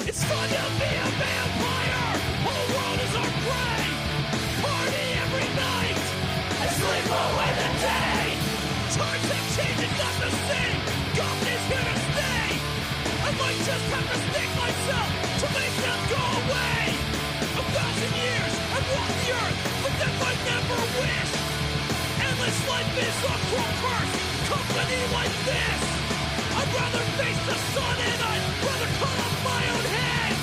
It's fun to be a vampire. Whole world is our prey. Party every night and sleep away the day. Times have changed, it's not the same. Goblin is here to stay. I might just have to stake myself to make them go away. 1,000 years I've walked the earth, but then I never wish. Endless life is a cruel curse. Company like this, I'd rather face the sun and I'd rather cut off my own head.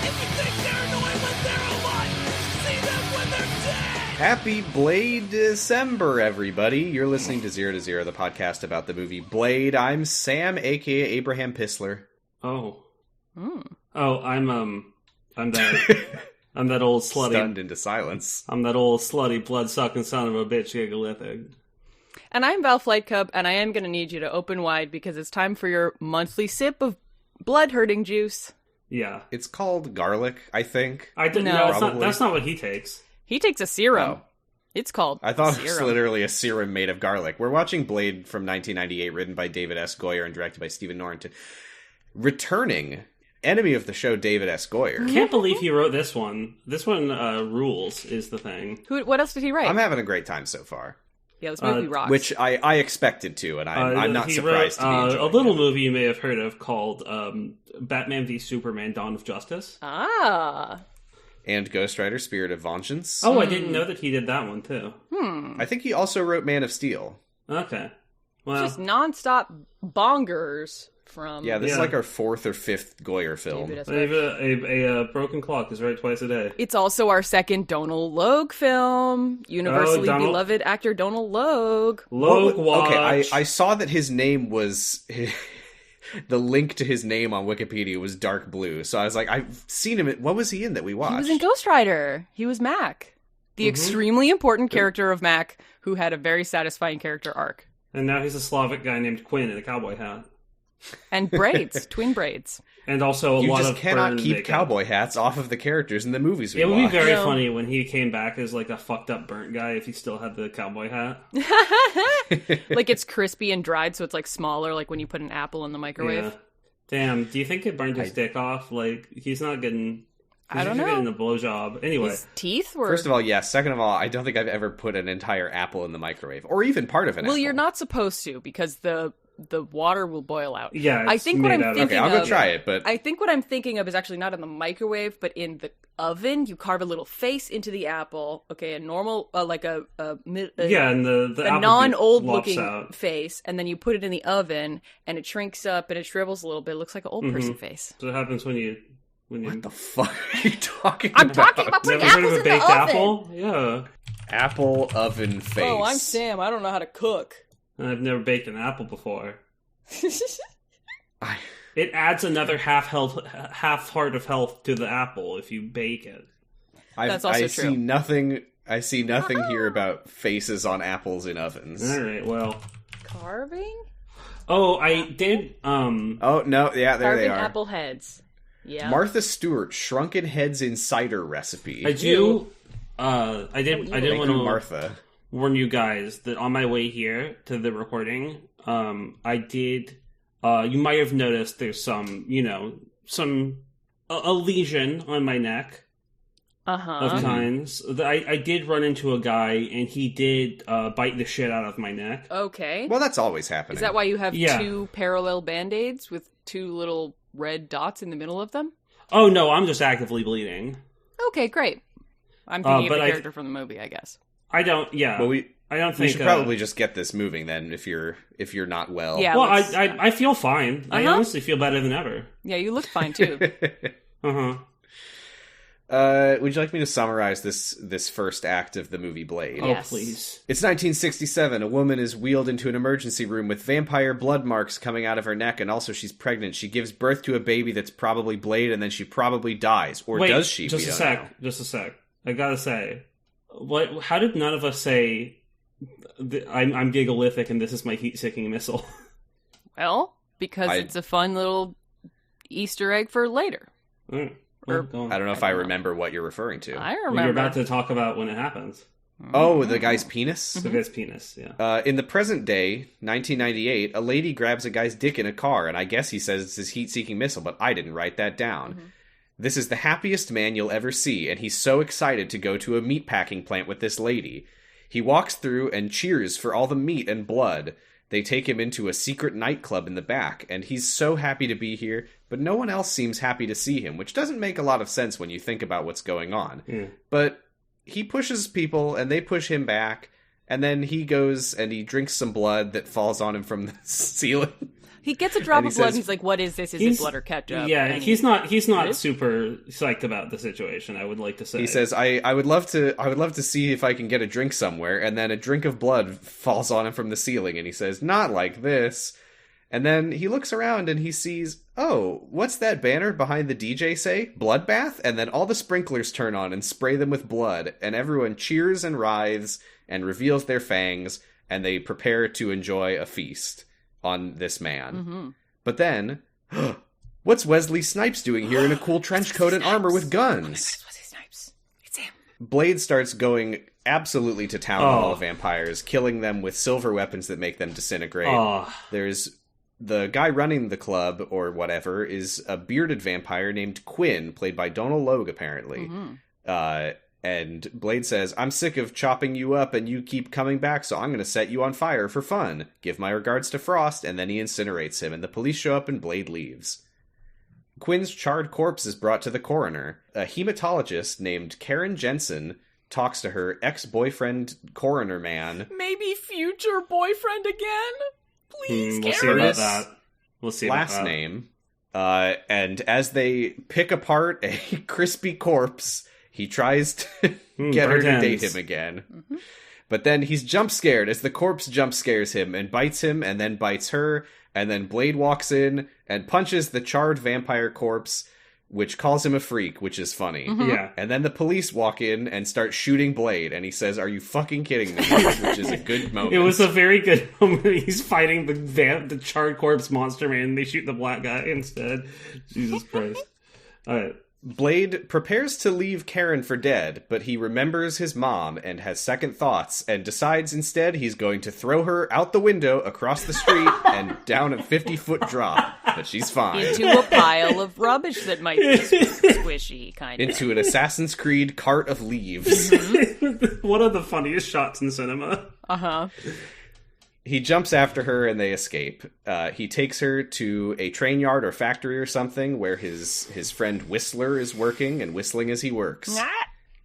If you think they're annoying when they're alive, see them when they're dead. Happy Blade December, everybody. You're listening to 0 to 0, the podcast about the movie Blade. I'm Sam, aka Abraham Pistler. Oh. Oh, I'm that I'm that old slutty. Stunned into silence. I'm that old slutty blood-sucking son of a bitch, Gigalithic. And I'm Val Flightcub, and I am going to need you to open wide because it's time for your monthly sip of blood-hurting juice. Yeah. It's called garlic, I think. No, that's not what he takes. He takes a serum. Oh. It's called I thought serum. it was literally a serum made of garlic. We're watching Blade from 1998, written by David S. Goyer and directed by Stephen Norrington. Returning enemy of the show, David S. Goyer. Can't believe he wrote this one. This one rules, is the thing. What else did he write? I'm having a great time so far. Yeah, this movie rocks. Which I expected to, and I'm not surprised to be enjoying a little it. movie you may have heard of called Batman v Superman: Dawn of Justice. Ah. And Ghost Rider: Spirit of Vengeance. Oh, I didn't know that he did that one too. I think he also wrote Man of Steel. Okay. Well, Just nonstop bongers from... Yeah, this is like our fourth or fifth Goyer film. David S. Goyer. a broken clock is right twice a day. It's also our second Donald Logue film. Universally beloved actor Donald Logue. Logue watch. Okay, I saw that his name was... the link to his name on Wikipedia was dark blue, so I was like, I've seen him. What was he in that we watched? He was in Ghost Rider. He was Mac. The extremely important character of Mac, who had a very satisfying character arc. And now he's a Slavic guy named Quinn in a cowboy hat. And braids. Twin braids. And also You lot just of cannot burn keep makeup. cowboy hats off of the characters in the movies we It would be watch. very No. funny when he came back as like a fucked up burnt guy if he still had the cowboy hat. Like it's crispy and dried, so it's like smaller, like when you put an apple in the microwave. Yeah. Damn, do you think it burned his dick off? Like, he's not getting... I don't He's know. getting a blowjob. Anyway. His teeth were... First of all, yes. Second of all, I don't think I've ever put an entire apple in the microwave, or even part of an apple. Well, you're not supposed to, because the water will boil out. Yeah, I it's think what made I'm out of- thinking Okay, I'll go of... try it, but... I think what I'm thinking of is actually not in the microwave, but in the oven. You carve a little face into the apple. Okay, a normal, like a yeah, and the a apple non-old lops looking out. face, and then you put it in the oven, and it shrinks up and it shrivels a little bit. It looks like an old person face. So what happens when you... What the fuck are you talking I'm about? talking about putting Never heard apples of a in the baked oven. apple? Yeah. Apple oven face. Oh, I'm Sam. I don't know how to cook. I've never baked an apple before. I- It adds another half heart of health to the apple if you bake it. That's also I true. see nothing. I see nothing here about faces on apples in ovens. All right, well. Carving? Oh, I did. Oh no! Yeah, there Carving they are. apple heads. Yeah. Martha Stewart, shrunken heads in cider recipe. I do. I did Thank want you, to Martha. warn you guys that on my way here to the recording, I did. You might have noticed there's some, a lesion on my neck of kinds. I did run into a guy, and he did bite the shit out of my neck. Okay. Well, that's always happening. Is that why you have Yeah. two parallel band-aids with two little red dots in the middle of them? Oh no, I'm just actively bleeding. Okay, great. I'm thinking of but the I- character from the movie, I guess. I don't. Yeah. Well, I don't we think should probably just get this moving then. If you're not well. Yeah. Well, let's- I feel fine. I Uh-huh. honestly feel better than ever. Yeah, you look fine, too. Uh huh. Would you like me to summarize this first act of the movie Blade? Oh Yes. please. It's 1967. A woman is wheeled into an emergency room with vampire blood marks coming out of her neck, and also she's pregnant. She gives birth to a baby that's probably Blade, and then she probably dies. Or Wait, does she? Just We a don't sec. know. Just a sec. I gotta say, what? How did none of us say? I'm gigalithic, and this is my heat-seeking missile. Well, because it's a fun little Easter egg for later. Mm. Or- Go on. I don't know if I remember what you're referring to. I You're remember. about to talk about when it happens. Oh, the guy's penis? The guy's penis. Yeah. In the present day, 1998, a lady grabs a guy's dick in a car, and I guess he says it's his heat-seeking missile, but I didn't write that down. This is the happiest man you'll ever see, and he's so excited to go to a meatpacking plant with this lady. He walks through and cheers for all the meat and blood. They take him into a secret nightclub in the back, and he's so happy to be here, but no one else seems happy to see him, which doesn't make a lot of sense when you think about what's going on. But he pushes people, and they push him back, and then he goes and he drinks some blood that falls on him from the ceiling. He gets a drop And he of blood says- and he's like, what is this? Is it blood or ketchup? Yeah, And he's not What? super psyched about the situation, I would like to say. He says, I would love to see if I can get a drink somewhere, and then a drink of blood falls on him from the ceiling, and he says, not like this. And then he looks around and he sees, oh, what's that banner behind the DJ say? Bloodbath? And then all the sprinklers turn on and spray them with blood, and everyone cheers and writhes and reveals their fangs, and they prepare to enjoy a feast on this man. But then, what's Wesley Snipes doing here in a cool trench coat and armor with guns? Wesley Snipes. It's him. Blade starts going absolutely to town on all the vampires, killing them with silver weapons that make them disintegrate. There's the guy running the club, or whatever, is a bearded vampire named Quinn, played by Donal Logue, apparently. And Blade says, I'm sick of chopping you up and you keep coming back, so I'm going to set you on fire for fun. Give my regards to Frost, and then he incinerates him, and the police show up and Blade leaves. Quinn's charred corpse is brought to the coroner. A hematologist named Karen Jensen talks to her ex-boyfriend coroner man. Maybe future boyfriend again? Please, we'll see Karen. about that. We'll see about Last that. name. And as they pick apart a crispy corpse, he tries to get her to date him again. But then he's jump scared as the corpse jump scares him and bites him and then bites her. And then Blade walks in and punches the charred vampire corpse, which calls him a freak, which is funny. Yeah. And then the police walk in and start shooting Blade. And he says, are you fucking kidding me? Which is a good moment. It was a very good moment. He's fighting the charred corpse monster man. And they shoot the black guy instead. Jesus Christ. All right. Blade prepares to leave Karen for dead, but he remembers his mom and has second thoughts and decides instead he's going to throw her out the window across the street and down a 50-foot drop. But she's fine. Into a pile of rubbish that might be squishy, kind of. Into an Assassin's Creed cart of leaves. One of the funniest shots in cinema. Uh-huh. He jumps after her and they escape. He takes her to a train yard or factory or something where his friend Whistler is working and whistling as he works.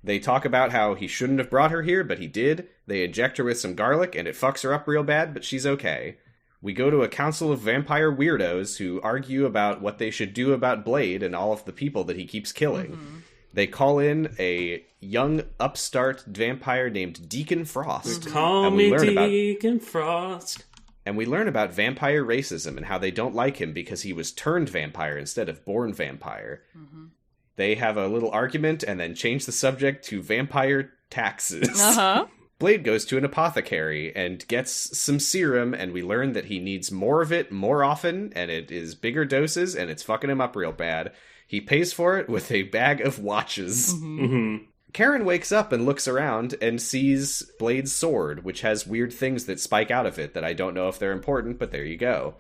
They talk about how he shouldn't have brought her here, but he did. They inject her with some garlic and it fucks her up real bad, but she's okay. We go to a council of vampire weirdos who argue about what they should do about Blade and all of the people that he keeps killing. They call in a young upstart vampire named Deacon Frost. Call me Deacon Frost. And we learn about vampire racism and how they don't like him because he was turned vampire instead of born vampire. They have a little argument and then change the subject to vampire taxes. Blade goes to an apothecary and gets some serum, and we learn that he needs more of it more often, and it is bigger doses, and it's fucking him up real bad. He pays for it with a bag of watches. Karen wakes up and looks around and sees Blade's sword, which has weird things that spike out of it that I don't know if they're important, but there you go.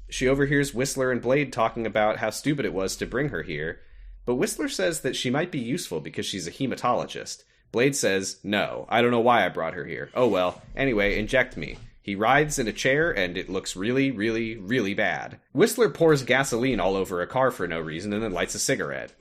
She overhears Whistler and Blade talking about how stupid it was to bring her here, but Whistler says that she might be useful because she's a hematologist. Blade says, no, I don't know why I brought her here. Oh well, anyway, inject me. He writhes in a chair, and it looks really, really, really bad. Whistler pours gasoline all over a car for no reason and then lights a cigarette.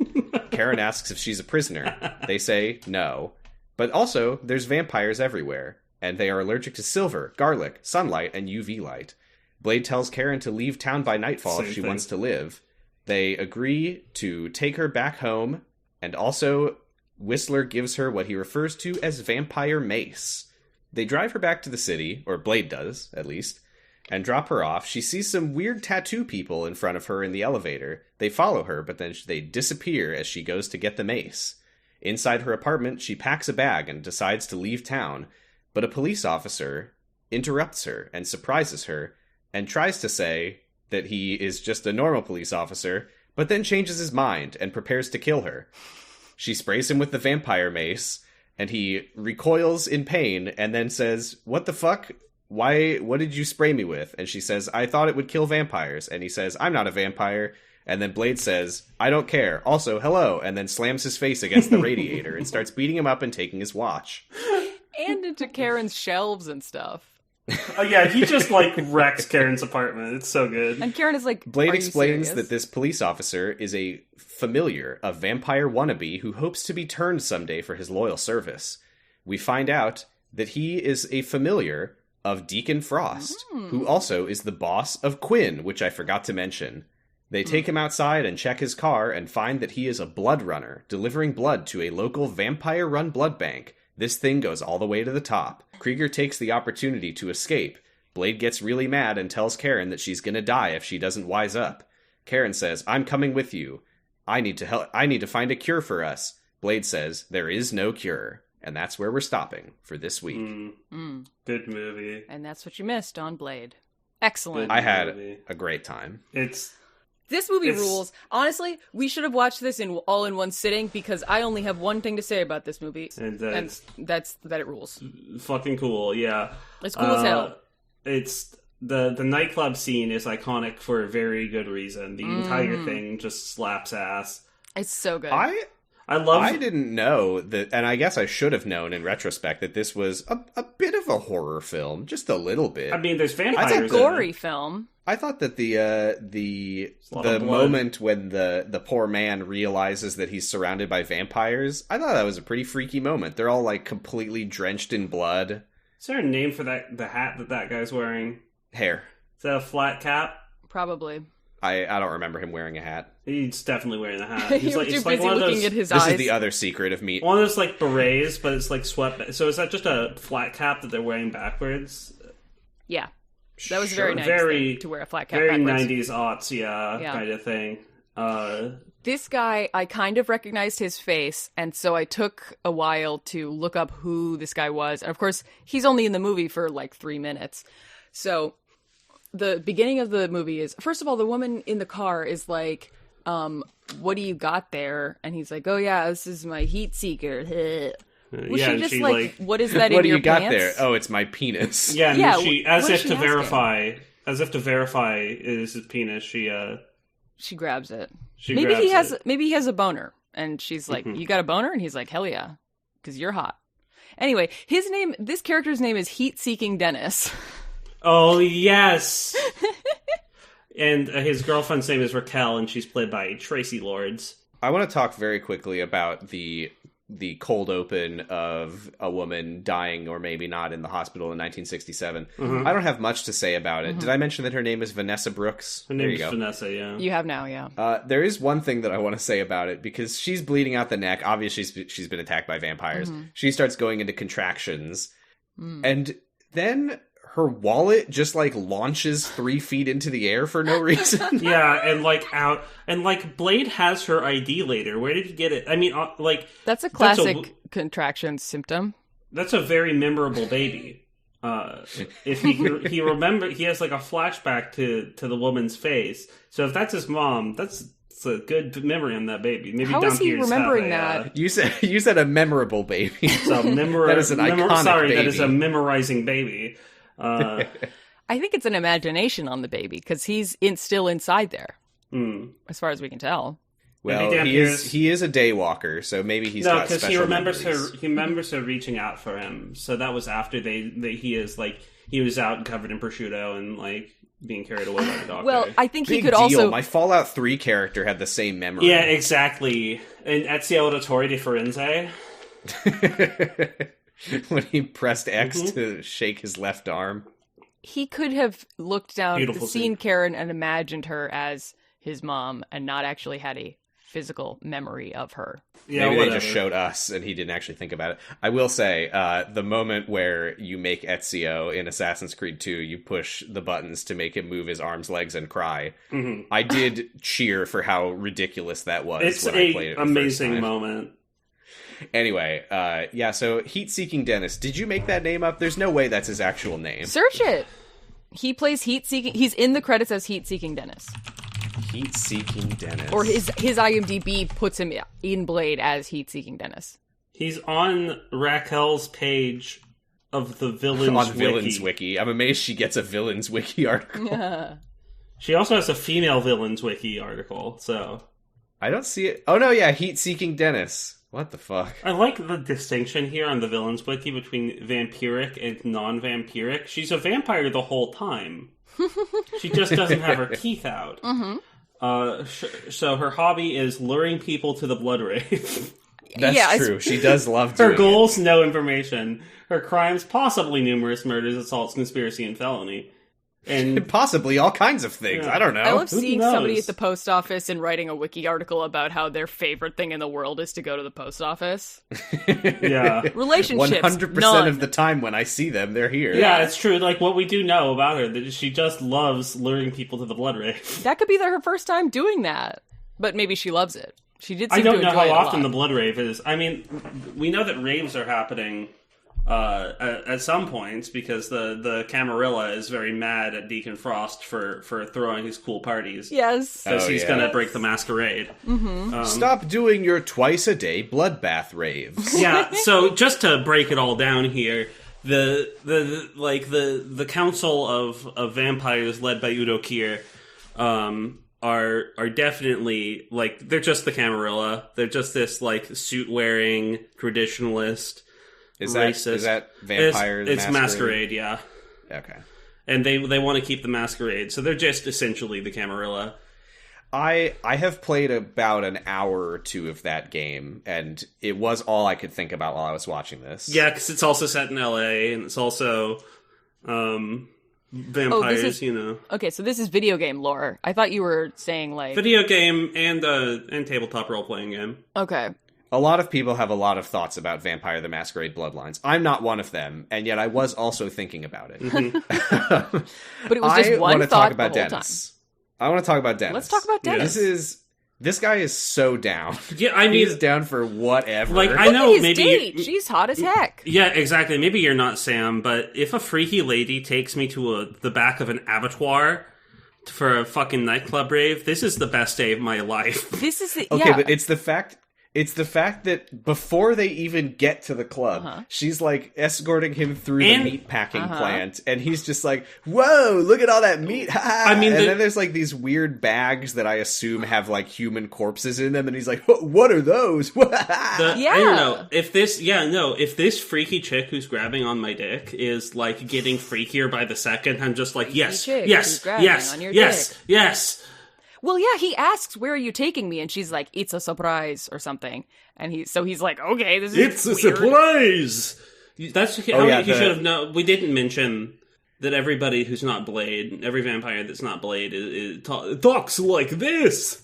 Karen asks if she's a prisoner. They say no. But also, there's vampires everywhere, and they are allergic to silver, garlic, sunlight, and UV light. Blade tells Karen to leave town by nightfall if she wants to live. They agree to take her back home, and also Whistler gives her what he refers to as vampire mace. They drive her back to the city, or Blade does, at least, and drop her off. She sees some weird tattoo people in front of her in the elevator. They follow her, but then they disappear as she goes to get the mace. Inside her apartment, she packs a bag and decides to leave town, but a police officer interrupts her and surprises her, and tries to say that he is just a normal police officer, but then changes his mind and prepares to kill her. She sprays him with the vampire mace, and he recoils in pain and then says, what the fuck? What did you spray me with? And she says, I thought it would kill vampires. And he says, I'm not a vampire. And then Blade says, I don't care. Also, hello. And then slams his face against the radiator and starts beating him up and taking his watch. And into Karen's shelves and stuff. Oh yeah, he just like wrecks Karen's apartment. It's so good. And Karen is like, Blade "Are you explains serious?" that this police officer is a familiar, a vampire wannabe who hopes to be turned someday for his loyal service. We find out that he is a familiar of Deacon Frost, who also is the boss of Quinn, which I forgot to mention. They take him outside and check his car and find that he is a blood runner, delivering blood to a local vampire-run blood bank. This thing goes all the way to the top. Krieger takes the opportunity to escape. Blade gets really mad and tells Karen that she's gonna die if she doesn't wise up. Karen says, I'm coming with you. I need to find a cure for us. Blade says, there is no cure. And that's where we're stopping for this week. Good movie. And that's what you missed on Blade. Excellent. I had a great time. This movie rules. Honestly, we should have watched this all in one sitting because I only have one thing to say about this movie, and that's that it rules. Fucking cool, yeah. It's cool as hell. It's the nightclub scene is iconic for a very good reason. The entire thing just slaps ass. It's so good. I didn't know that, and I guess I should have known in retrospect that this was a bit of a horror film, just a little bit. I mean, there's vampires. It's a gory film. I thought that the moment when the poor man realizes that he's surrounded by vampires, I thought that was a pretty freaky moment. They're all like completely drenched in blood. Is there a name for the hat that guy's wearing? Hair. Is that a flat cap? Probably. I don't remember him wearing a hat. He's definitely wearing a hat. He's like, it's like one of those. At his this eyes. Is the other secret of me. One of those like berets, but it's like swept. So is that just a flat cap that they're wearing backwards? Yeah. That was very nice to wear a flat cap very backwards. 90s aughts, kind of thing. This guy, I kind of recognized his face, and so I took a while to look up who this guy was. And of course, he's only in the movie for like 3 minutes. So the beginning of the movie is, first of all, the woman in the car is like, what do you got there? And he's like, oh yeah, this is my heat seeker. Was she just like, what is that in your pants? What do you got there? Oh, it's my penis. Yeah, she, as if to verify is his penis, she grabs it. Maybe he has a boner, and she's like, you got a boner? And he's like, hell yeah, because you're hot. Anyway, this character's name is Heat-Seeking Dennis. Oh, yes! And his girlfriend's name is Raquel, and she's played by Tracy Lords. I want to talk very quickly about the cold open of a woman dying or maybe not in the hospital in 1967. I don't have much to say about it. Did I mention that her name is Vanessa Brooks? Her name is Vanessa, yeah. You have now, yeah. There is one thing that I want to say about it, because she's bleeding out the neck. Obviously, she's been attacked by vampires. She starts going into contractions. And then her wallet just like launches 3 feet into the air for no reason. Yeah, and Blade has her ID later. Where did he get it? I mean, that's a classic contraction symptom. That's a very memorable baby. If he remember, he has like a flashback to the woman's face. So if that's his mom, that's a good memory on that baby. Maybe how is he remembering that? You said a memorable baby. So that is an iconic baby. That is a memorizing baby. I think it's an imagination on the baby because he's still inside there, as far as we can tell. Well, he is a daywalker, so maybe he's got special he remembers memories. He remembers her reaching out for him. So that was after he was out covered in prosciutto and like being carried away by the doctor. Well, I think he Big could deal. also. My Fallout 3 character had the same memory. Yeah, exactly. And Ezio Auditore di Firenze. When he pressed X to shake his left arm. He could have looked down, Beautiful seen scene. Karen and imagined her as his mom and not actually had a physical memory of her. Yeah, Maybe whatever. they just showed us and he didn't actually think about it. I will say, the moment where you make Ezio in Assassin's Creed 2, you push the buttons to make him move his arms, legs, and cry. I did cheer for how ridiculous that was. It's when I played it the amazing first time. moment. Anyway, so Heat-Seeking Dennis. Did you make that name up? There's no way that's his actual name. Search it. He plays Heat-Seeking. He's in the credits as Heat-Seeking Dennis. Heat-Seeking Dennis. Or his IMDb puts him in Blade as Heat-Seeking Dennis. He's on Raquel's page of the Villains on Wiki. Villains Wiki. I'm amazed she gets a Villains Wiki article. Yeah. She also has a female villains wiki article, so... I don't see it. Oh, no, yeah, heat-seeking Dennis. What the fuck? I like the distinction here on the villains wiki between vampiric and non-vampiric. She's a vampire the whole time. She just doesn't have her teeth out. So her hobby is luring people to the blood rave. That's true. She does love doing Her goals, no information. Her crimes, possibly numerous murders, assaults, conspiracy, and felony. And possibly all kinds of things. Yeah. I don't know. I love Who seeing knows? somebody at the post office and writing a wiki article about how their favorite thing in the world is to go to the post office. Yeah. Relationships, 100% none. of the time when I see them, they're here. Yeah, it's true. Like, what we do know about her, that she just loves luring people to the blood rave. That could be her first time doing that, but maybe she loves it. She did. I Seem don't to know enjoy how it a often lot. the blood rave is. I mean, we know that raves are happening at some points because the Camarilla is very mad at Deacon Frost for throwing his cool parties. Yes. Because Oh, he's yeah. going to break the masquerade. Stop doing your twice-a-day bloodbath raves. Yeah, so just to break it all down here, the council of vampires led by Udo Kier are definitely, like, they're just the Camarilla. They're just this, like, suit-wearing traditionalist Is racist. that vampire? It's masquerade, yeah. Okay. And they want to keep the masquerade, so they're just essentially the Camarilla. I have played about an hour or two of that game, and it was all I could think about while I was watching this. Yeah, because it's also set in LA, and it's also vampires, you know. Okay, so this is video game lore. I thought you were saying like Video game and tabletop role-playing game. Okay. A lot of people have a lot of thoughts about Vampire the Masquerade Bloodlines. I'm not one of them, and yet I was also thinking about it. But it was just I one want to thought talk about the whole Dennis. I want to talk about Dennis. Let's talk about Dennis. This guy is so down. Yeah, I mean, He's down for whatever. like, I Look know at his maybe date. She's hot as heck. Yeah, exactly. Maybe you're not Sam, but if a freaky lady takes me to the back of an abattoir for a fucking nightclub rave, this is the best day of my life. This is the Okay, yeah. but it's the fact that before they even get to the club, she's like escorting him through the meat packing plant, and he's just like, "Whoa, look at all that meat!" I mean, and then there's like these weird bags that I assume have like human corpses in them, and he's like, "What are those?" I don't know if this freaky chick who's grabbing on my dick is like getting freakier by the second. I'm just like, yes, chick yes, who's grabbing yes, on your yes, dick. yes. Well, yeah, he asks, "Where are you taking me?" And she's like, "It's a surprise" or something. And he's like, "Okay, this is It's a weird." surprise. That's how yeah, he should have known. We didn't mention that everybody who's not Blade, every vampire that's not Blade, talks like this.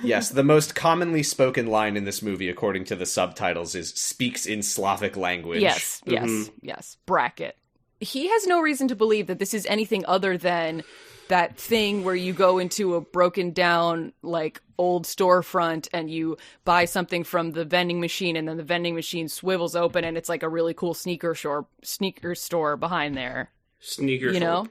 Yes, the most commonly spoken line in this movie, according to the subtitles, is "speaks in Slavic language." Yes, yes. Bracket. He has no reason to believe that this is anything other than that thing where you go into a broken down, like, old storefront and you buy something from the vending machine, and then the vending machine swivels open and it's like a really cool sneaker store behind there. Sneaker Shorp.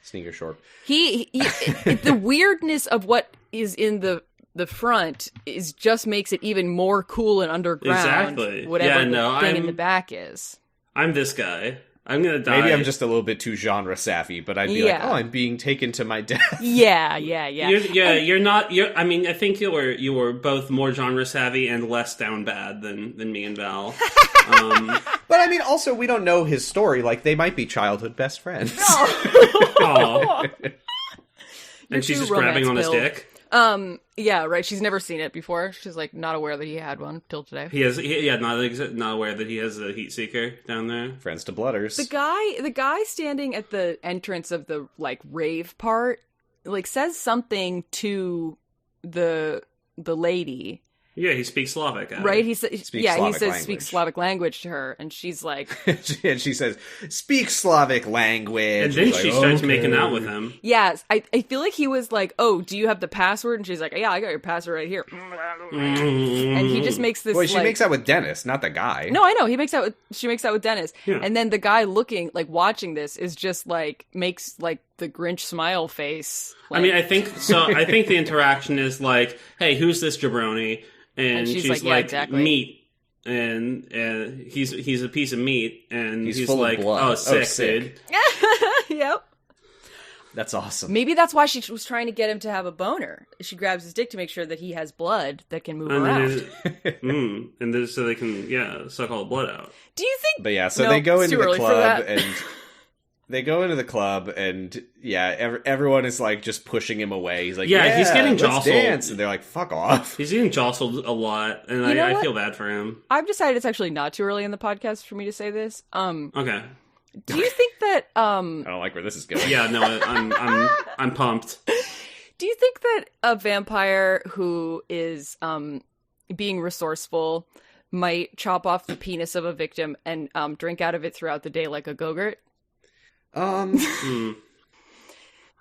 Sneaker short. He the weirdness of what is in the front is just makes it even more cool and underground. Exactly. Whatever Yeah, no, the thing in the back is. I'm this guy. I'm gonna die. Maybe I'm just a little bit too genre savvy, but I'd be like, Yeah. "Oh, I'm being taken to my death." Yeah. You're not. I mean, I think you were both more genre savvy and less down bad than me and Val. But I mean, also, we don't know his story. Like, they might be childhood best friends. Aw. And she's too just grabbing on his romance-pilled. dick. Yeah, right. She's never seen it before. She's like not aware that he had one till today. Not aware that he has a heat seeker down there. Friends to blooders. The guy standing at the entrance of the like rave part, like says something to the lady. Yeah, he speaks Slavic. Right? He says Slavic language. speak Slavic language to her, and she's like, And she says, "Speak Slavic language." And then He's she like, starts "Okay." making out with him. yes. I feel like he was like, "Oh, do you have the password?" And she's like, "Yeah, I got your password right here." And he just makes this. Wait, she like, makes out with Dennis, not the guy. No, I know. She makes out with Dennis. Yeah. And then the guy looking, like, watching this is just, like, makes, like, the Grinch smile face. I mean, I think the interaction is like, "Hey, who's this jabroni?" And she's she's like, "Yeah, like, exactly." "Meat." And he's a piece of meat, and He's he's full of like, blood. "Oh, Oh, sick, sick." dude." Yep. That's awesome. Maybe that's why she was trying to get him to have a boner. She grabs his dick to make sure that he has blood that can move around. And then so they can, suck all the blood out. Do you think... But yeah, so No, they go it's into too the early for club that. and... They go into the club, and everyone is like just pushing him away. He's like, Yeah, he's getting let's jostled. dance. And they're like, fuck off. He's getting jostled a lot, and You know I what? feel bad for him. I've decided it's actually not too early in the podcast for me to say this. Okay. Do you think that... I don't like where this is going. Yeah, no, I'm pumped. Do you think that a vampire who is being resourceful might chop off the penis of a victim and drink out of it throughout the day like a Go-Gurt?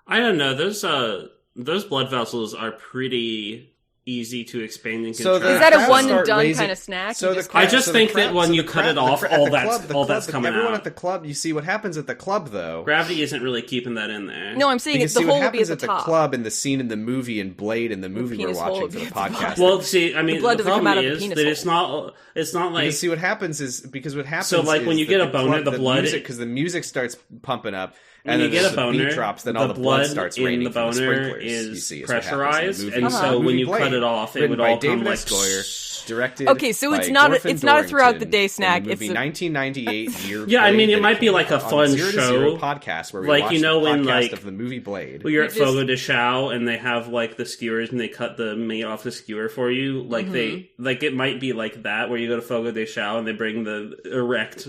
I don't know. Those blood vessels are pretty easy to expand and So contract. Is that a crowd one and start done raising- kind of snack? So You the just- crowd- I just so the think crowd- that when so you the cut crowd- it off, at the all club, that's coming everyone out. at the club, you see what happens at the club, though. Gravity isn't really keeping that in there. No, I'm saying Because the see hole what will be at happens the at the top. club in the scene in the movie and Blade in the movie we're penis hole watching will for be the at the podcast. Well, see, I mean, blood the doesn't come problem out of the is penis that hole. it's not like Because see what happens is because what happens So, like, is when you that get a boner, club- the blood- because the music starts pumping up when and you then get a the boner, beat drops, then all the blood starts in raining the from the boner sprinklers. You is see, what happens in the pressurized, movie. and so Movie when you Blade, cut it off, it written would by all come David like. S. Goyer, directed. Okay, so it's by not a- Dorfin it's not a throughout the Dorrington day snack, in the it's movie a- 1998 year. Yeah, I mean, Blade it that might be came like a out on fun 0 to 0 show, podcast where we like, watch you know, the when, podcast like, of the movie Blade. Well, you're at You just- Fogo de Chao, and they have like the skewers, and they cut the meat off the skewer for you. Like it might be like that, where you go to Fogo de Chao and they bring the erect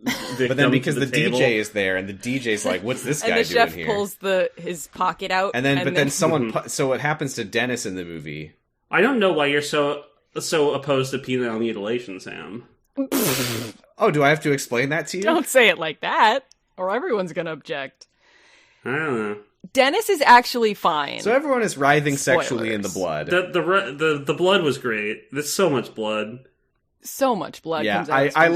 victim But then because to the table. DJ is there, and the DJ's like, "What's this And guy the chef doing here?" pulls his pocket out. And then, but then someone. Mhm. So what happens to Dennis in the movie? I don't know why you're so opposed to penile mutilation, Sam. Oh, do I have to explain that to you? Don't say it like that, or everyone's going to object. I don't know. Dennis is actually fine. So everyone is writhing sexually in the Spoilers. blood. The blood was great. There's so much blood. So much blood Yeah, comes out. I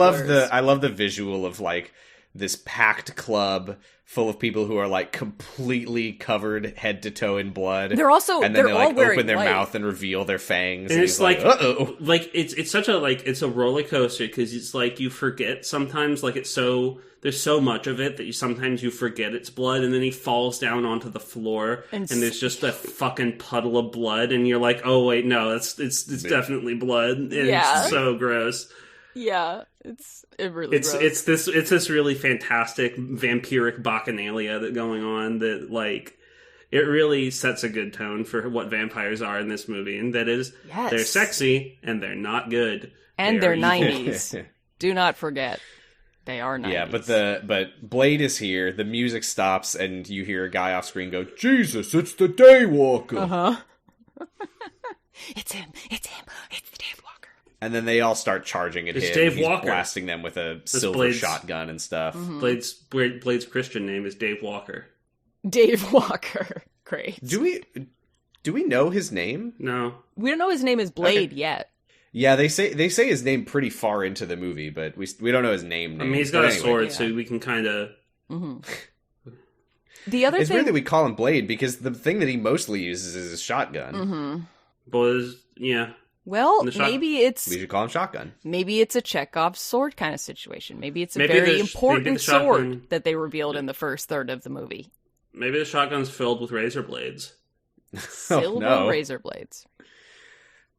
love the visual of like this packed club full of people who are like completely covered head to toe in blood. They're also and then they're they all like wearing open their white. mouth and reveal their fangs. And he's it's like, uh-oh. like it's such a like it's a roller coaster because it's like you forget sometimes like it's so there's so much of it that sometimes you forget it's blood, and then he falls down onto the floor and there's just a fucking puddle of blood, and you're like, oh wait, no, it's definitely blood, and Yeah. it's so gross. Yeah, it's really gross. It's this really fantastic vampiric bacchanalia that going on that like it really sets a good tone for what vampires are in this movie, and that is Yes. they're sexy and they're not good. And They're they're evil. 90s. Do not forget. They are 90s. Yeah, but Blade is here, the music stops, and you hear a guy off screen go, "Jesus, it's the Daywalker!" Uh-huh. It's him. It's the Dave Walker. And then they all start charging at It's him. Dave He's Walker. blasting them with a silver Blade's- shotgun and stuff. Mm-hmm. Blade's Christian name is Dave Walker. Dave Walker. Great. Do we know his name? No. We don't know his name is Blade yet. Yeah, they say his name pretty far into the movie, but we don't know his name. I mean, he's got But a anyway. sword, Yeah. so we can kind of... The other It's thing... weird that we call him Blade because the thing that he mostly uses is his shotgun. Yeah. Well, The shot- maybe it's We should call him Shotgun. a Chekhov sword kind of situation. Maybe it's a Maybe very the important shotgun- sword that they revealed in the first third of the movie. Maybe the shotgun's filled with razor blades. Silver no. razor blades.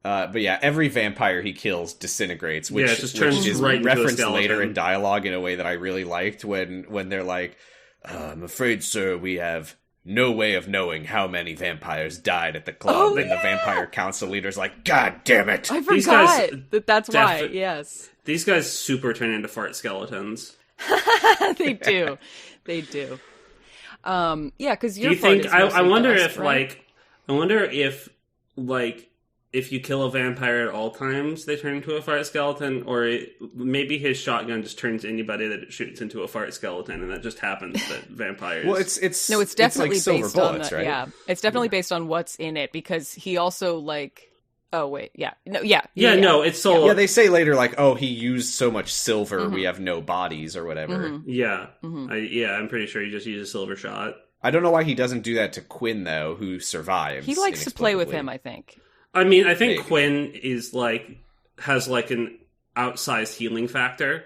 But yeah, every vampire he kills disintegrates, which, Yeah, it just turns which is right into a referenced skeleton. later in dialogue in a way that I really liked when they're like, "I'm afraid, sir, we have no way of knowing how many vampires died at the club." Oh, and the vampire council leader's like, "God damn it!" I These forgot guys that's why. defi- Yes. These guys super turn into fart skeletons. They do. They do. Yeah, because Do your you think... fart is I mostly wonder dust, if, right? like... I wonder if, like... If you kill a vampire at all times, they turn into a fart skeleton, or maybe his shotgun just turns anybody that it shoots into a fart skeleton, and that just happens that vampires. Well, it's No, it's definitely like silver based bullets, on the, right? Yeah, it's definitely based on what's in it because he also like. Oh wait, yeah, no, Yeah, no, it's so... Yeah, they say later like, "Oh, he used so much silver, we have no bodies or whatever." Yeah. I'm pretty sure he just used a silver shot. I don't know why he doesn't do that to Quinn though, who survives. He likes to play with inexplicably. him. I think. I mean, I think Maybe. Quinn is has an outsized healing factor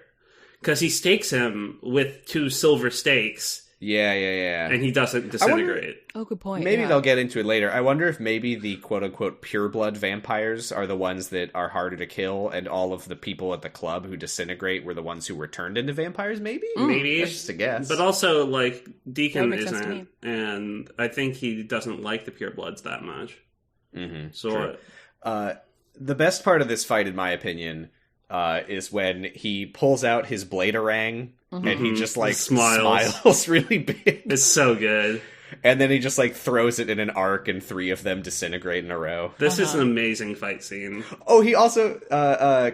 because he stakes him with 2 silver stakes, Yeah. And he doesn't disintegrate. Oh, good point. Maybe yeah. they'll get into it later. I wonder if maybe the quote-unquote pureblood vampires are the ones that are harder to kill, and all of the people at the club who disintegrate were the ones who were turned into vampires, maybe? Maybe. That's just a guess. But also, like, Deacon That would make sense to isn't, and I think he doesn't like the purebloods that much. Mm-hmm, So, the best part of this fight, in my opinion, is when he pulls out his bladerang, and he just, like, smiles really big. it's so good. And then he just, like, throws it in an arc, and 3 of them disintegrate in a row. This is an amazing fight scene. Oh, he also,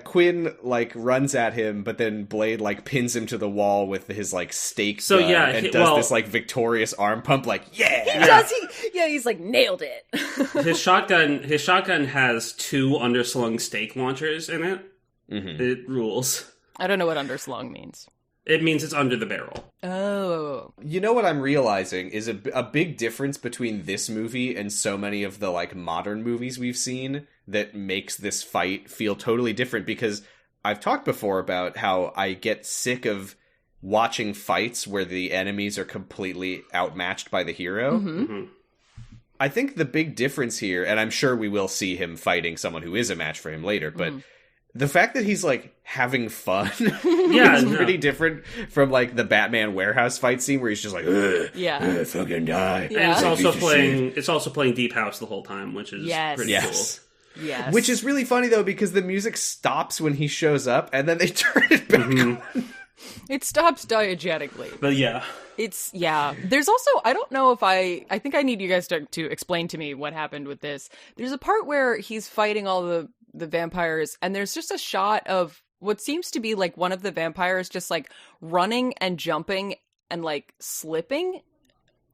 Quinn, like, runs at him, but then Blade, like, pins him to the wall with his, like, stake So, gun, yeah, and he- does well- this, like, victorious arm pump, like, yeah! He does. He's like, nailed it. His shotgun has 2 underslung stake launchers in it. Mm-hmm. It rules. I don't know what underslung means. It means it's under the barrel. Oh. You know what I'm realizing is a big difference between this movie and so many of the, like, modern movies we've seen that makes this fight feel totally different, because I've talked before about how I get sick of watching fights where the enemies are completely outmatched by the hero. Mm-hmm. I think the big difference here, and I'm sure we will see him fighting someone who is a match for him later, but the fact that he's, like, having fun is pretty different from, like, the Batman warehouse fight scene where he's just like, Yeah. fucking die. Yeah. And Piece it's also playing Deep House the whole time, which is pretty Yes. cool. Yes. Which is really funny, though, because the music stops when he shows up, and then they turn it back on. It stops diegetically. But yeah. There's also, I don't know if I think I need you guys to explain to me what happened with this. There's a part where he's fighting all the vampires, and there's just a shot of what seems to be like one of the vampires just like running and jumping and like slipping.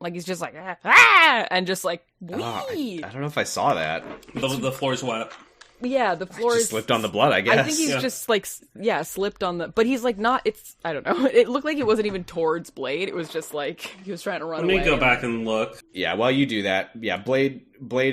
Like he's just like, and just like, wee. I don't know if I saw that. The floor's wet. Yeah, the floor Just is slipped on the blood, I guess. I think he's just like, slipped on the, but he's like not, I don't know. It looked like it wasn't even towards Blade. It was just like, he was trying to run away. Let me go back and look. Yeah, while you do that, Blade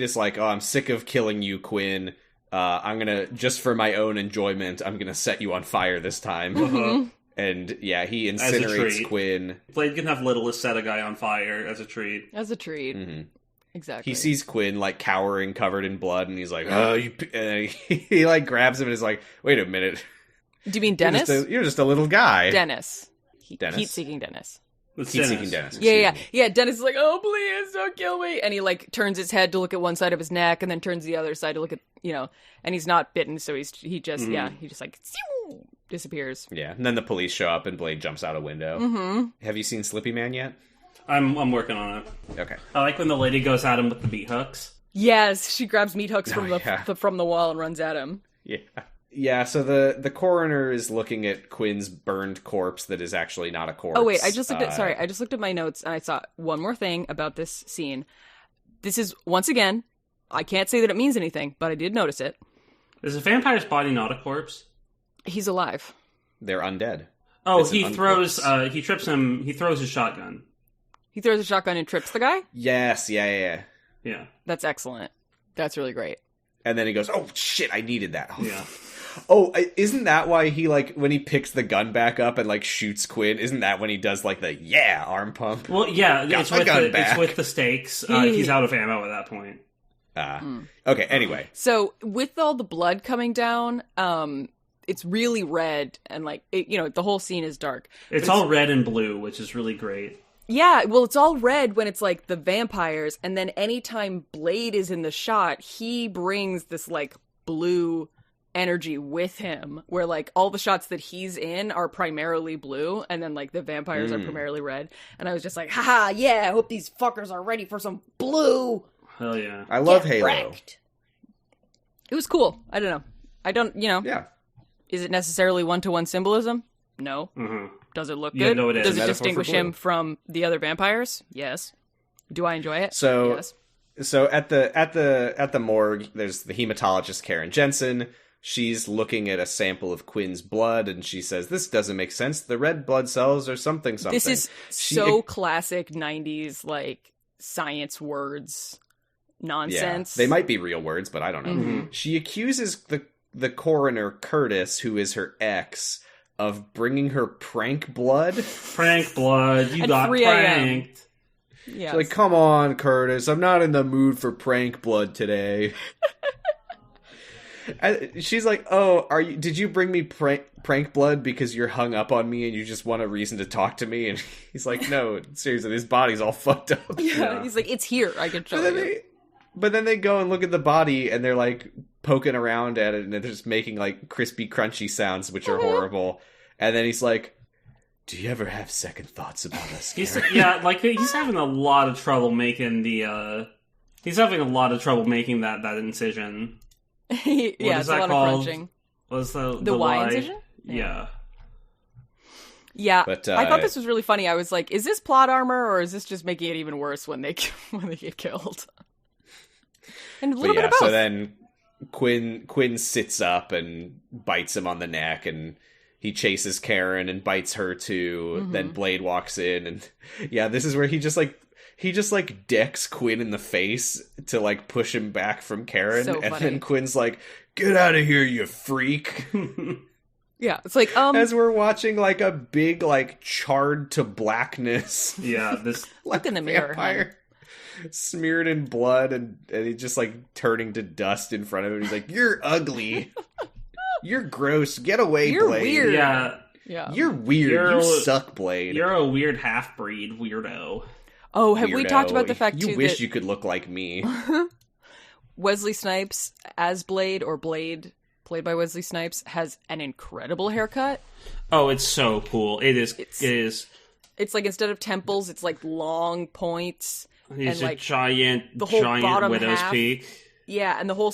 is like, oh, I'm sick of killing you, Quinn. I'm gonna, just for my own enjoyment, I'm gonna set you on fire this time. And yeah, he incinerates Quinn. Blade can have Littlest set a guy on fire as a treat. As a treat. Exactly. He sees Quinn, like, cowering, covered in blood, and he's like, oh, he like, grabs him and is like, wait a minute. Do you mean Dennis? You're just a little guy. Dennis. Dennis? Heat-seeking Dennis. Heat-seeking Dennis. Yeah. Dennis is like, oh, please, don't kill me. And he, like, turns his head to look at one side of his neck and then turns the other side to look at, and he's not bitten, so he just like, disappears. Yeah, and then the police show up and Blade jumps out a window. Have you seen Slippy Man yet? I'm working on it. Okay. I like when the lady goes at him with the meat hooks. Yes, she grabs meat hooks from from the wall and runs at him. Yeah, so the coroner is looking at Quinn's burned corpse that is actually not a corpse. Oh wait, I just looked at my notes and I saw one more thing about this scene. This is, once again, I can't say that it means anything, but I did notice it. Is a vampire's body not a corpse? He's alive. They're undead. Oh, It's he an throws uncorpse. he trips him, he throws his shotgun. He throws a shotgun and trips the guy? Yes, yeah. Yeah. That's excellent. That's really great. And then he goes, oh shit, I needed that. Yeah. Oh, isn't that why he, like, when he picks the gun back up and, like, shoots Quinn, isn't that when he does, like, the arm pump? Well, yeah, Got it's my with gun the back. it's with the stakes. He's out of ammo at that point. Okay, anyway. So with all the blood coming down, it's really red and like the whole scene is dark. It's all red and blue, which is really great. Yeah, well, it's all red when it's like the vampires, and then anytime Blade is in the shot, he brings this like blue energy with him, where like all the shots that he's in are primarily blue, and then like the vampires are primarily red. And I was just like, haha, yeah, I hope these fuckers are ready for some blue. Hell yeah. I love Get Halo. wrecked. It was cool. I don't know. Yeah. Is it necessarily one-to-one symbolism? No. Mm-hmm. Does it look Yeah, good? no, it is. Does it Metaphor distinguish for blue. him from the other vampires? Yes. Do I enjoy it? So, yes. So at the morgue, there's the hematologist Karen Jensen. She's looking at a sample of Quinn's blood, and she says, "This doesn't make sense. The red blood cells are something." This is so classic 90s, like, science words nonsense. Yeah, they might be real words, but I don't know. Mm-hmm. She accuses the coroner, Curtis, who is her ex, of bringing her prank blood. Prank blood. You At got 3 a.m. pranked. Yes. She's like, come on, Curtis, I'm not in the mood for prank blood today. And she's like, oh, did you bring me prank blood because you're hung up on me and you just want a reason to talk to me? And he's like, no, seriously, his body's all fucked up. Yeah, he's like, it's here, I can show you. But then they go and look at the body and they're like poking around at it and they're just making like crispy, crunchy sounds, which are horrible. And then he's like, do you ever have second thoughts about us, Karen? Yeah, like he's having a lot of trouble making that incision. Yeah, it's a lot of crunching. What's the Y incision? Yeah. Yeah, but, I thought this was really funny. I was like, is this plot armor or is this just making it even worse when they get killed? And a little bit of both. So then Quinn sits up and bites him on the neck, and he chases Karen and bites her too. Mm-hmm. Then Blade walks in, and yeah, this is where he just decks Quinn in the face to like push him back from Karen, so and funny. then Quinn's like, "Get out of here, you freak!" Yeah, it's like as we're watching like a big like charred to blackness. Yeah, this look in the mirror. Vampire. Smeared in blood, and he's just like turning to dust in front of him. He's like, "You're ugly. You're gross. Get away, You're Blade. Weird. Yeah, you're weird. You suck, Blade. You're a weird half-breed weirdo." Oh, have we talked about the fact you wish you could look like me? Wesley Snipes as Blade, or Blade played by Wesley Snipes, has an incredible haircut. Oh, it's so cool. It is. It's like instead of temples, it's like long points. He's and a like giant widow's peak. Yeah, and the whole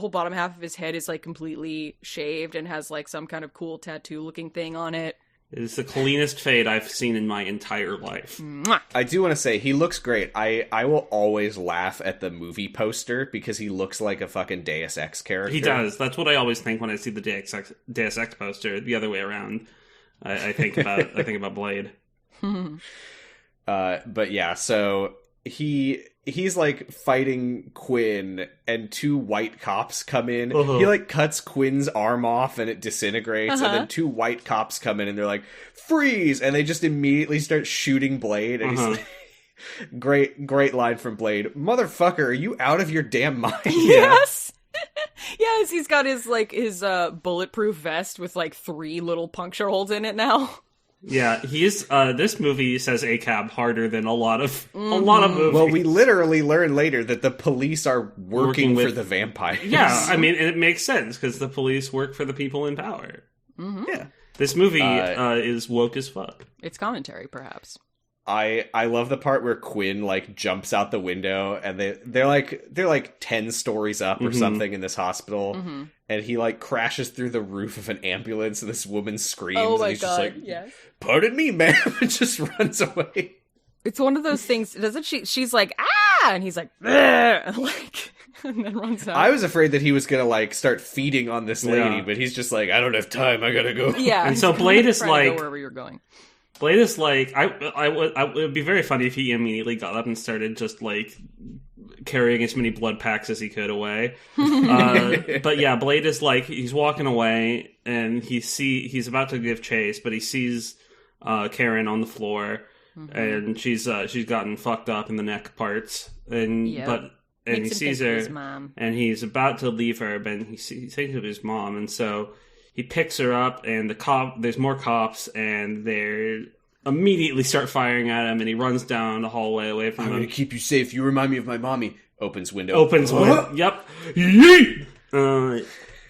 bottom half of his head is like completely shaved and has like some kind of cool tattoo looking thing on it. It's the cleanest fade I've seen in my entire life. Mwah. I do want to say, he looks great. I will always laugh at the movie poster because he looks like a fucking Deus Ex character. He does. That's what I always think when I see the Deus Ex poster. The other way around. I think about Blade. But yeah, so he's like fighting Quinn, and two white cops come in. Uh-huh. He like cuts Quinn's arm off and it disintegrates, and then two white cops come in and they're like, freeze, and they just immediately start shooting Blade, and he's like, great line from Blade, motherfucker, are you out of your damn mind? Yes. Yes, he's got his bulletproof vest with like 3 little puncture holes in it now. Yeah, he's this movie says ACAB harder than a lot of movies. Well, we literally learn later that the police are working for the vampires. Yeah, I mean, it makes sense because the police work for the people in power. Mm-hmm. Yeah, this movie is woke as fuck. It's commentary, perhaps. I love the part where Quinn like jumps out the window, and they're like 10 stories up or something in this hospital, and he like crashes through the roof of an ambulance, and this woman screams. Oh my and he's god! Just like, yes. Pardon me, ma'am, and just runs away. It's one of those things, doesn't she? She's like, ah, and he's like, and like, and then runs out. I was afraid that he was gonna like start feeding on this lady, but he's just like, I don't have time, I gotta go. Yeah, and so Blade is like, go wherever you're going. Blade is like, it would be very funny if he immediately got up and started just like carrying as many blood packs as he could away. But yeah, Blade is like, he's walking away and he's about to give chase, but he sees Karen on the floor, and she's gotten fucked up in the neck parts, and he sees her, and he's about to leave her, but he thinks of his mom, and so he picks her up, and there's more cops, and they immediately start firing at him, and he runs down the hallway away from I'm them. gonna keep you safe. You remind me of my mommy. Opens window. Yep. Yeet!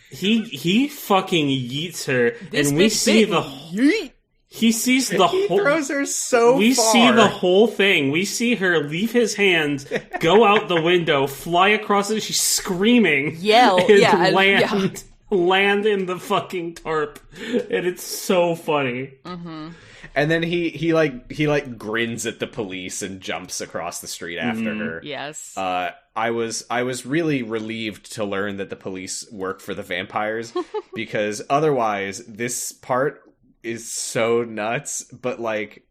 He fucking yeets her, and we see the yeet. He sees the whole. He throws her so we far. see the whole thing. We see her leave his hand, go out the window, fly across it. She's screaming, yell, and land in the fucking tarp, and it's so funny. Mm-hmm. And then he grins at the police and jumps across the street after her. Yes. I was really relieved to learn that the police work for the vampires, because otherwise this part is so nuts. But like,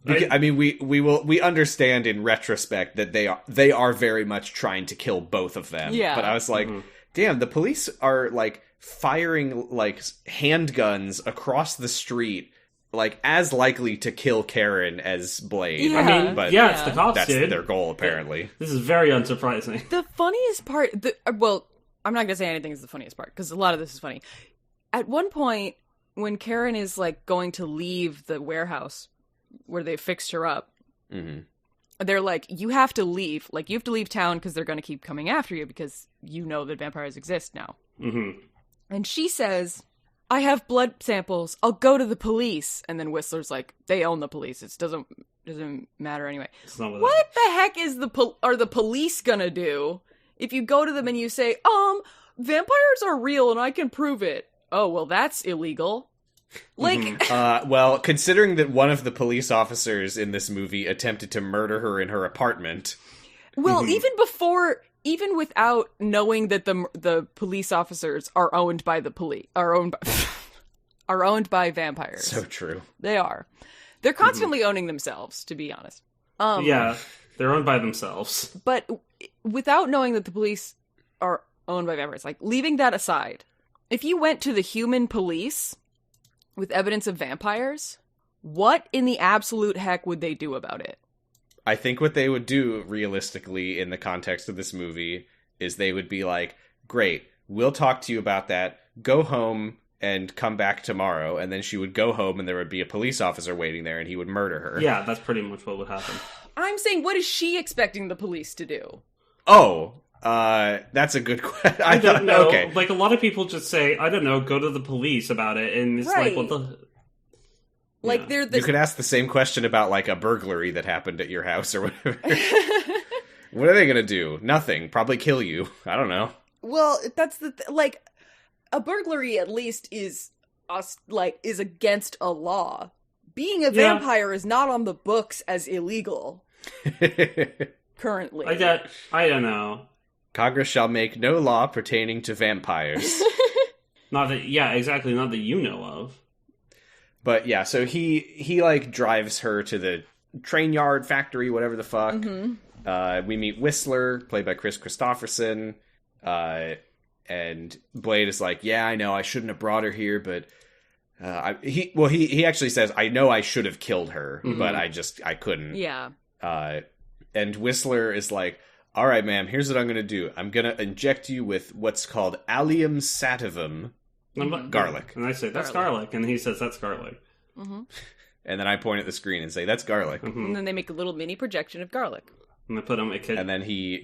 I mean, we understand in retrospect that they are very much trying to kill both of them. Yeah. But I was like, damn, the police are, like, firing, like, handguns across the street, like, as likely to kill Karen as Blade. Yeah. I mean, but it's the cops, that's dude. their goal, apparently. This is very unsurprising. The funniest part, well, I'm not going to say anything is the funniest part, because a lot of this is funny. At one point, when Karen is, like, going to leave the warehouse where they fixed her up, they're like, you have to leave. Like, you have to leave town because they're going to keep coming after you because you know that vampires exist now. Mm-hmm. And she says, I have blood samples. I'll go to the police. And then Whistler's like, they own the police. It doesn't matter anyway. What the heck is are the police gonna do if you go to them and you say, vampires are real and I can prove it? Oh, well, that's illegal. Like, well, considering that one of the police officers in this movie attempted to murder her in her apartment. Well, even without knowing that the police officers are owned by the police, are owned by vampires. So true. They are. They're constantly owning themselves, to be honest. Yeah, they're owned by themselves. But without knowing that the police are owned by vampires, like, leaving that aside, if you went to the human police with evidence of vampires, what in the absolute heck would they do about it? I think what they would do, realistically, in the context of this movie, is they would be like, great, we'll talk to you about that, go home and come back tomorrow, and then she would go home and there would be a police officer waiting there and he would murder her. Yeah, that's pretty much what would happen. I'm saying, what is she expecting the police to do? Oh, that's a good question. I don't know. Okay. Like, a lot of people just say, I don't know, go to the police about it, and it's Right. like, what the... Like, Yeah. they're the... You could ask the same question about, like, a burglary that happened at your house or whatever. What are they gonna do? Nothing. Probably kill you. I don't know. Well, that's like, a burglary at least is against a law. Being a vampire is not on the books as illegal currently. I don't know. Congress shall make no law pertaining to vampires. Not that, yeah, exactly, not that you know of. But yeah, so he like drives her to the train yard factory, whatever the fuck. We meet Whistler, played by Chris Christopherson. And Blade is like, yeah, I know I shouldn't have brought her here, but he actually says, I know I should have killed her, but I couldn't. Yeah. And Whistler is like, all right, ma'am, here's what I'm going to do. I'm going to inject you with what's called allium sativum, garlic. And I say, that's garlic. And he says, that's garlic. And then I point at the screen and say, that's garlic. And then they make a little mini projection of garlic. And I put on my kid. And then he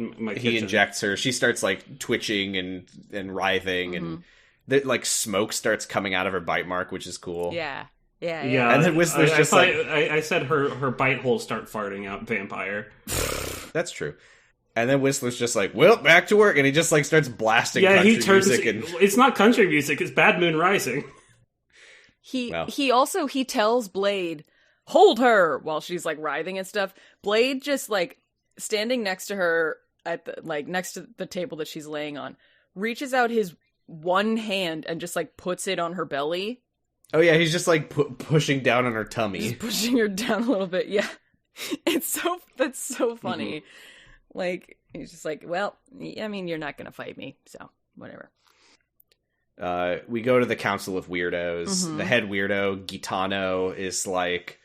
injects her. She starts like twitching and writhing, and the like smoke starts coming out of her bite mark, which is cool. Yeah. And then Whistler's I said her bite holes start farting out vampire. That's true. And then Whistler's just like, well, back to work, and he just like starts blasting country music. And it's not country music; it's Bad Moon Rising. He tells Blade, hold her, while she's like writhing and stuff. Blade just like standing next to her at the next to the table that she's laying on, reaches out his one hand and just like puts it on her belly. Oh yeah, he's just like pushing down on her tummy. Just pushing her down a little bit. Yeah. That's so funny. Like, he's just like, well, I mean, you're not gonna fight me, so whatever. We go to the Council of Weirdos. The head weirdo, Gitano, is like,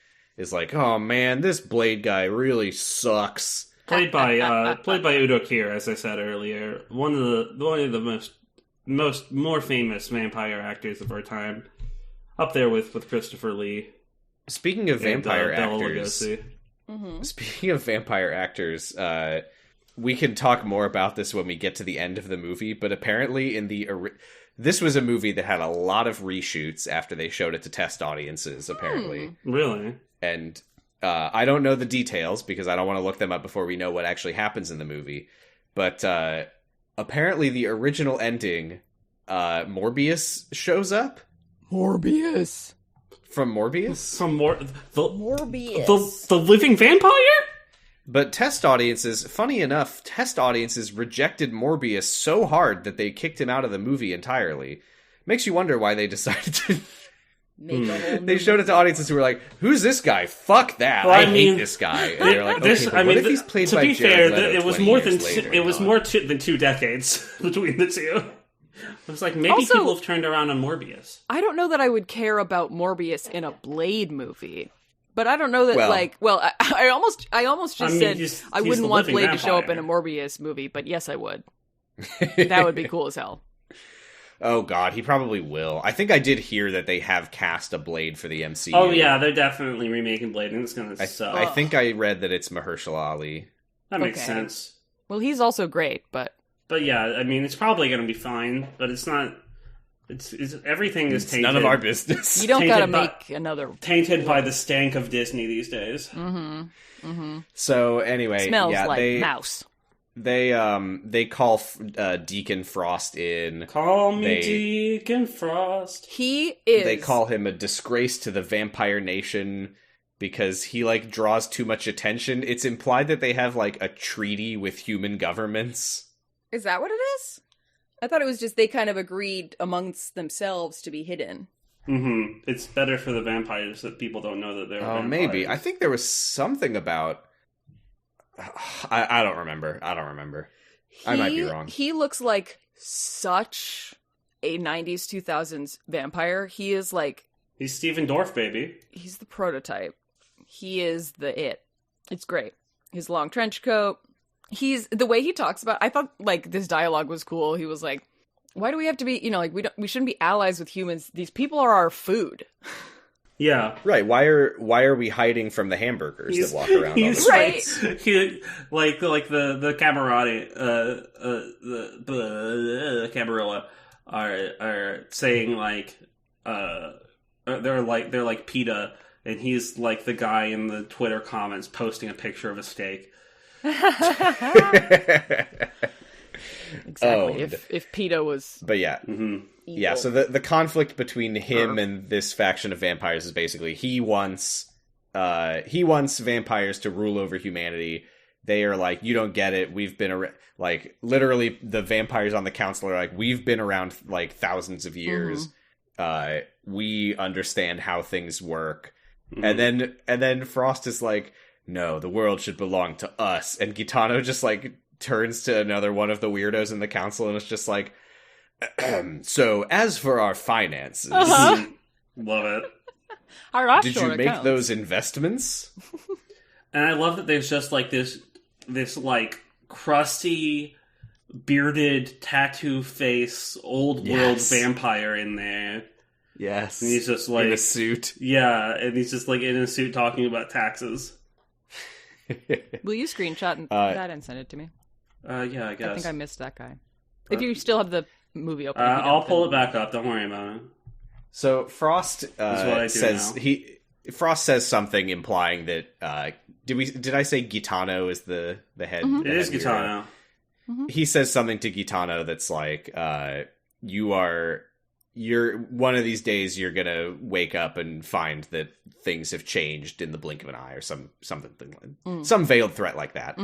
oh man, this Blade guy really sucks. Played by Udo Kier, as I said earlier, one of the more famous vampire actors of our time, up there with Christopher Lee. Speaking of vampire actors, Lugosi. We can talk more about this when we get to the end of the movie. But apparently, this was a movie that had a lot of reshoots after they showed it to test audiences. Apparently, really, and. I don't know the details because I don't want to look them up before we know what actually happens in the movie. But apparently the original ending, Morbius shows up. Morbius. From Morbius? Morbius. The living vampire? But test audiences rejected Morbius so hard that they kicked him out of the movie entirely. Makes you wonder why they decided to... make a whole They new showed it to audiences who were like, "Who's this guy? Fuck that! Well, I I mean, hate this guy." And they're like, This, "Okay, but what if he's played to by be Jared fair, Leto it was 20 more years than later?" it was more than 2 decades between the two. It was like maybe Also- people have turned around on Morbius. I don't know that I would care about Morbius in a Blade movie. But I don't know that, Well- I almost just I mean, said he's I the wouldn't want living Blade to show up vampire. in a Morbius movie, but yes, I would. That would be cool as hell. Oh god, he probably will. I think I did hear that they have cast a Blade for the MCU. Oh yeah, they're definitely remaking Blade, and it's gonna suck. I think I read that it's Mahershala Ali. That makes Okay. sense. Well, he's also great, but But yeah, I mean, it's probably gonna be fine. But it's not. It's everything is It's tainted. none of our business. you don't Tainted gotta by- make another. Tainted by the stank of Disney these days. So anyway, Smells yeah, like mouse. they call Deacon Frost in. Call me They- Deacon Frost. He is. They call him a disgrace to the vampire nation because he like draws too much attention. It's implied that they have like a treaty with human governments. Is that what it is? I thought it was just they kind of agreed amongst themselves to be hidden. Mm-hmm. It's better for the vampires that people don't know that they're Oh, vampires. maybe. I think there was something about. I don't remember. I might be wrong. He looks like such a 90s, 2000s vampire. He is like, He's Steven Dorff, baby. he's the prototype. He is the it. It's great. His long trench coat. He's, the way he talks about, I thought like this dialogue was cool. He was like, why do we have to be, like we shouldn't be allies with humans. These people are our food. Yeah. Right? Why are we hiding from the hamburgers that walk around? All the He's time? Right. He, like the Camerati, the Camarilla are saying like they're like PETA, and he's like the guy in the Twitter comments posting a picture of a steak. Exactly. Owned. If PETA was But yeah, Mm-hmm. evil. yeah. So the conflict between him and this faction of vampires is basically he wants vampires to rule over humanity. They are like, you don't get it. We've been around, like literally the vampires on the council are like, we've been around like thousands of years. We understand how things work. Mm-hmm. And then Frost is like, no, the world should belong to us. And Gitano just like turns to another one of the weirdos in the council and it's just like, so as for our finances, Uh-huh. Love it. Our offshore did you make accounts. those investments? And I love that there's just like this like crusty, bearded, tattoo face, old world Yes. vampire in there. Yes. And he's just like in a suit. Yeah, and he's just like in a suit talking about taxes. Will you screenshot that and send it to me? Yeah, I guess. I think I missed that guy. If you still have the movie open, if you don't, I'll pull then- it back up. Don't worry about it. So Frost That's what I do says now. Frost says something implying that did I say Gitano is the head? Mm-hmm. the It is head hero? Gitano. He says something to Gitano that's like, you're one of these days you're gonna wake up and find that things have changed in the blink of an eye or some veiled threat like that.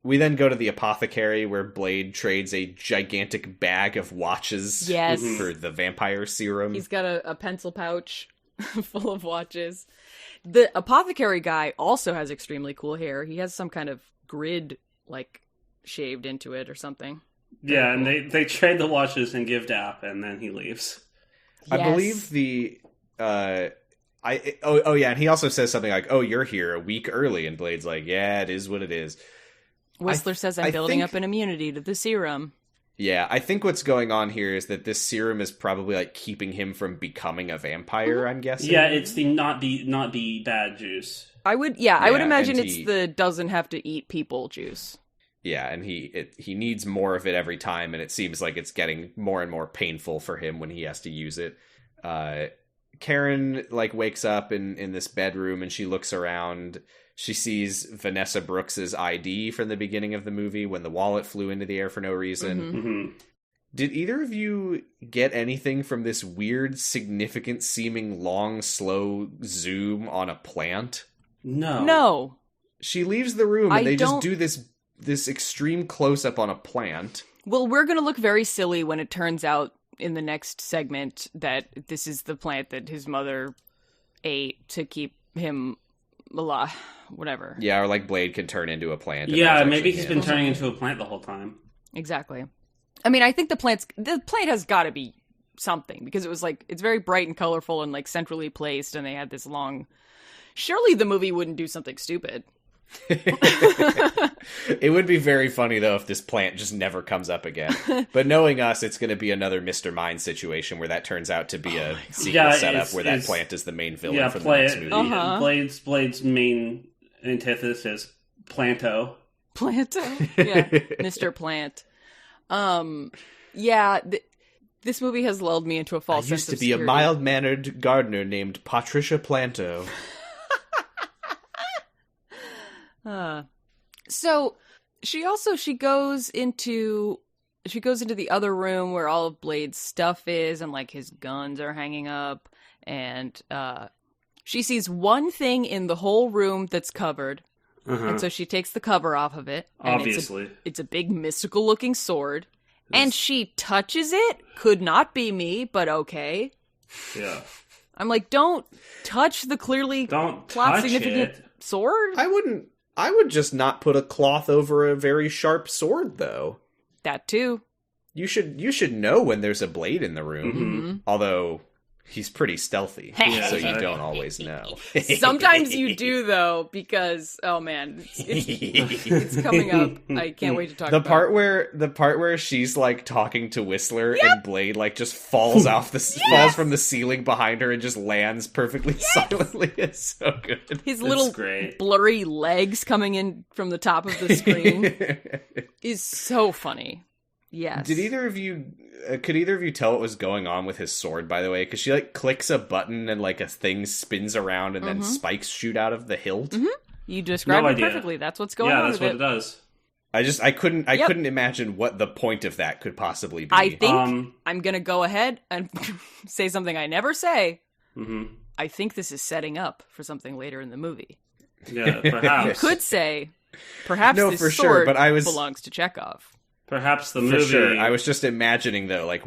We then go to the apothecary where Blade trades a gigantic bag of watches Yes. for the vampire serum. He's got a pencil pouch full of watches. The apothecary guy also has extremely cool hair. He has some kind of grid, like, shaved into it or something. Yeah, and they trade the watches and give dap, and then he leaves. I Yes. believe yeah, and he also says something like, "Oh, you're here a week early," and Blade's like, "Yeah, it is what it is." Whistler says I'm I building think- up an immunity to the serum. Yeah, I think what's going on here is that this serum is probably like keeping him from becoming a vampire. I'm guessing. Yeah, it's the not be bad juice. I would Yeah, imagine and it's he- the doesn't have to eat people juice. Yeah, and he needs more of it every time, and it seems like it's getting more and more painful for him when he has to use it. Karen like wakes up in this bedroom and she looks around. She sees Vanessa Brooks's ID from the beginning of the movie when the wallet flew into the air for no reason. Mm-hmm. Did either of you get anything from this weird, significant seeming long, slow zoom on a plant? No. No. She leaves the room and I they don't- just do this extreme close up on a plant. Well, we're going to look very silly when it turns out in the next segment that this is the plant that his mother ate to keep him alive. Whatever. Yeah, or like Blade can turn into a plant. Yeah, maybe he's been turning into a plant the whole time. Exactly. I mean, I think the plant has got to be something, because it was like, it's very bright and colorful and like centrally placed, and they had this long... Surely the movie wouldn't do something stupid. It would be very funny, though, if this plant just never comes up again. But knowing us, it's going to be another Mr. Mind situation where that turns out to be a sequel setup where that plant is the main villain for the next movie. Uh-huh. Blade's main antithesis is Planto. Planto? Yeah, Mr. Plant. Yeah, this movie has lulled me into a false sense of security. I used to be a mild-mannered gardener named Patricia Planto. So she goes into the other room where all of Blade's stuff is, and like his guns are hanging up, and she sees one thing in the whole room that's covered, and so she takes the cover off of it. And Obviously, it's a big mystical looking sword, and she touches it. Could not be me, but okay. Yeah, I'm like, don't touch the clearly plot significant sword. I would just not put a cloth over a very sharp sword, though. That too. You should know when there's a blade in the room. Mm-hmm. Although he's pretty stealthy, so you don't always know. Sometimes you do, though, because oh man, it's coming up. I can't wait to talk about the part where she's like talking to Whistler and Blade like just falls falls from the ceiling behind her and just lands perfectly silently. It's so good. His little blurry legs coming in from the top of the screen is so funny. Yes. Could either of you tell what was going on with his sword, by the way? Because she like clicks a button and like a thing spins around and then spikes shoot out of the hilt. Mm-hmm. You described it perfectly. That's what's going on. Yeah, that's what it does. I couldn't imagine what the point of that could possibly be. I think I'm gonna go ahead and say something I never say. Mm-hmm. I think this is setting up for something later in the movie. Yeah, perhaps. Could say, perhaps no, this for sword sure, but belongs to Chekhov. Perhaps the movie. For sure. I was just imagining, though, like,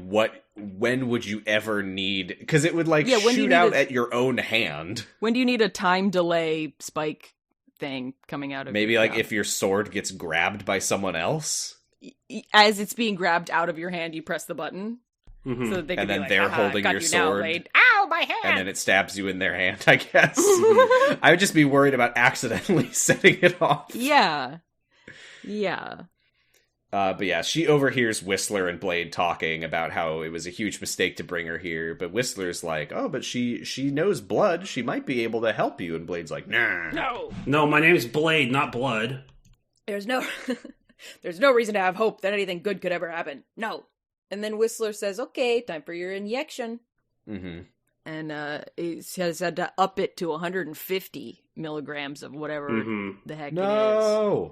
when would you ever need... Because it would, like, shoot out at your own hand. When do you need a time delay spike thing coming out of Maybe, like, if your sword gets grabbed by someone else? As it's being grabbed out of your hand, you press the button. Mm-hmm. So that they can and then be like, they're holding your sword. Now, ow, my hand! And then it stabs you in their hand, I guess. I would just be worried about accidentally setting it off. Yeah. Yeah. But yeah, she overhears Whistler and Blade talking about how it was a huge mistake to bring her here. But Whistler's like, oh, but she knows blood. She might be able to help you. And Blade's like, nah. No, my name's Blade, not Blood. There's no reason to have hope that anything good could ever happen. No. And then Whistler says, okay, time for your injection. Mm-hmm. And he has had to up it to 150 milligrams of whatever the heck it is.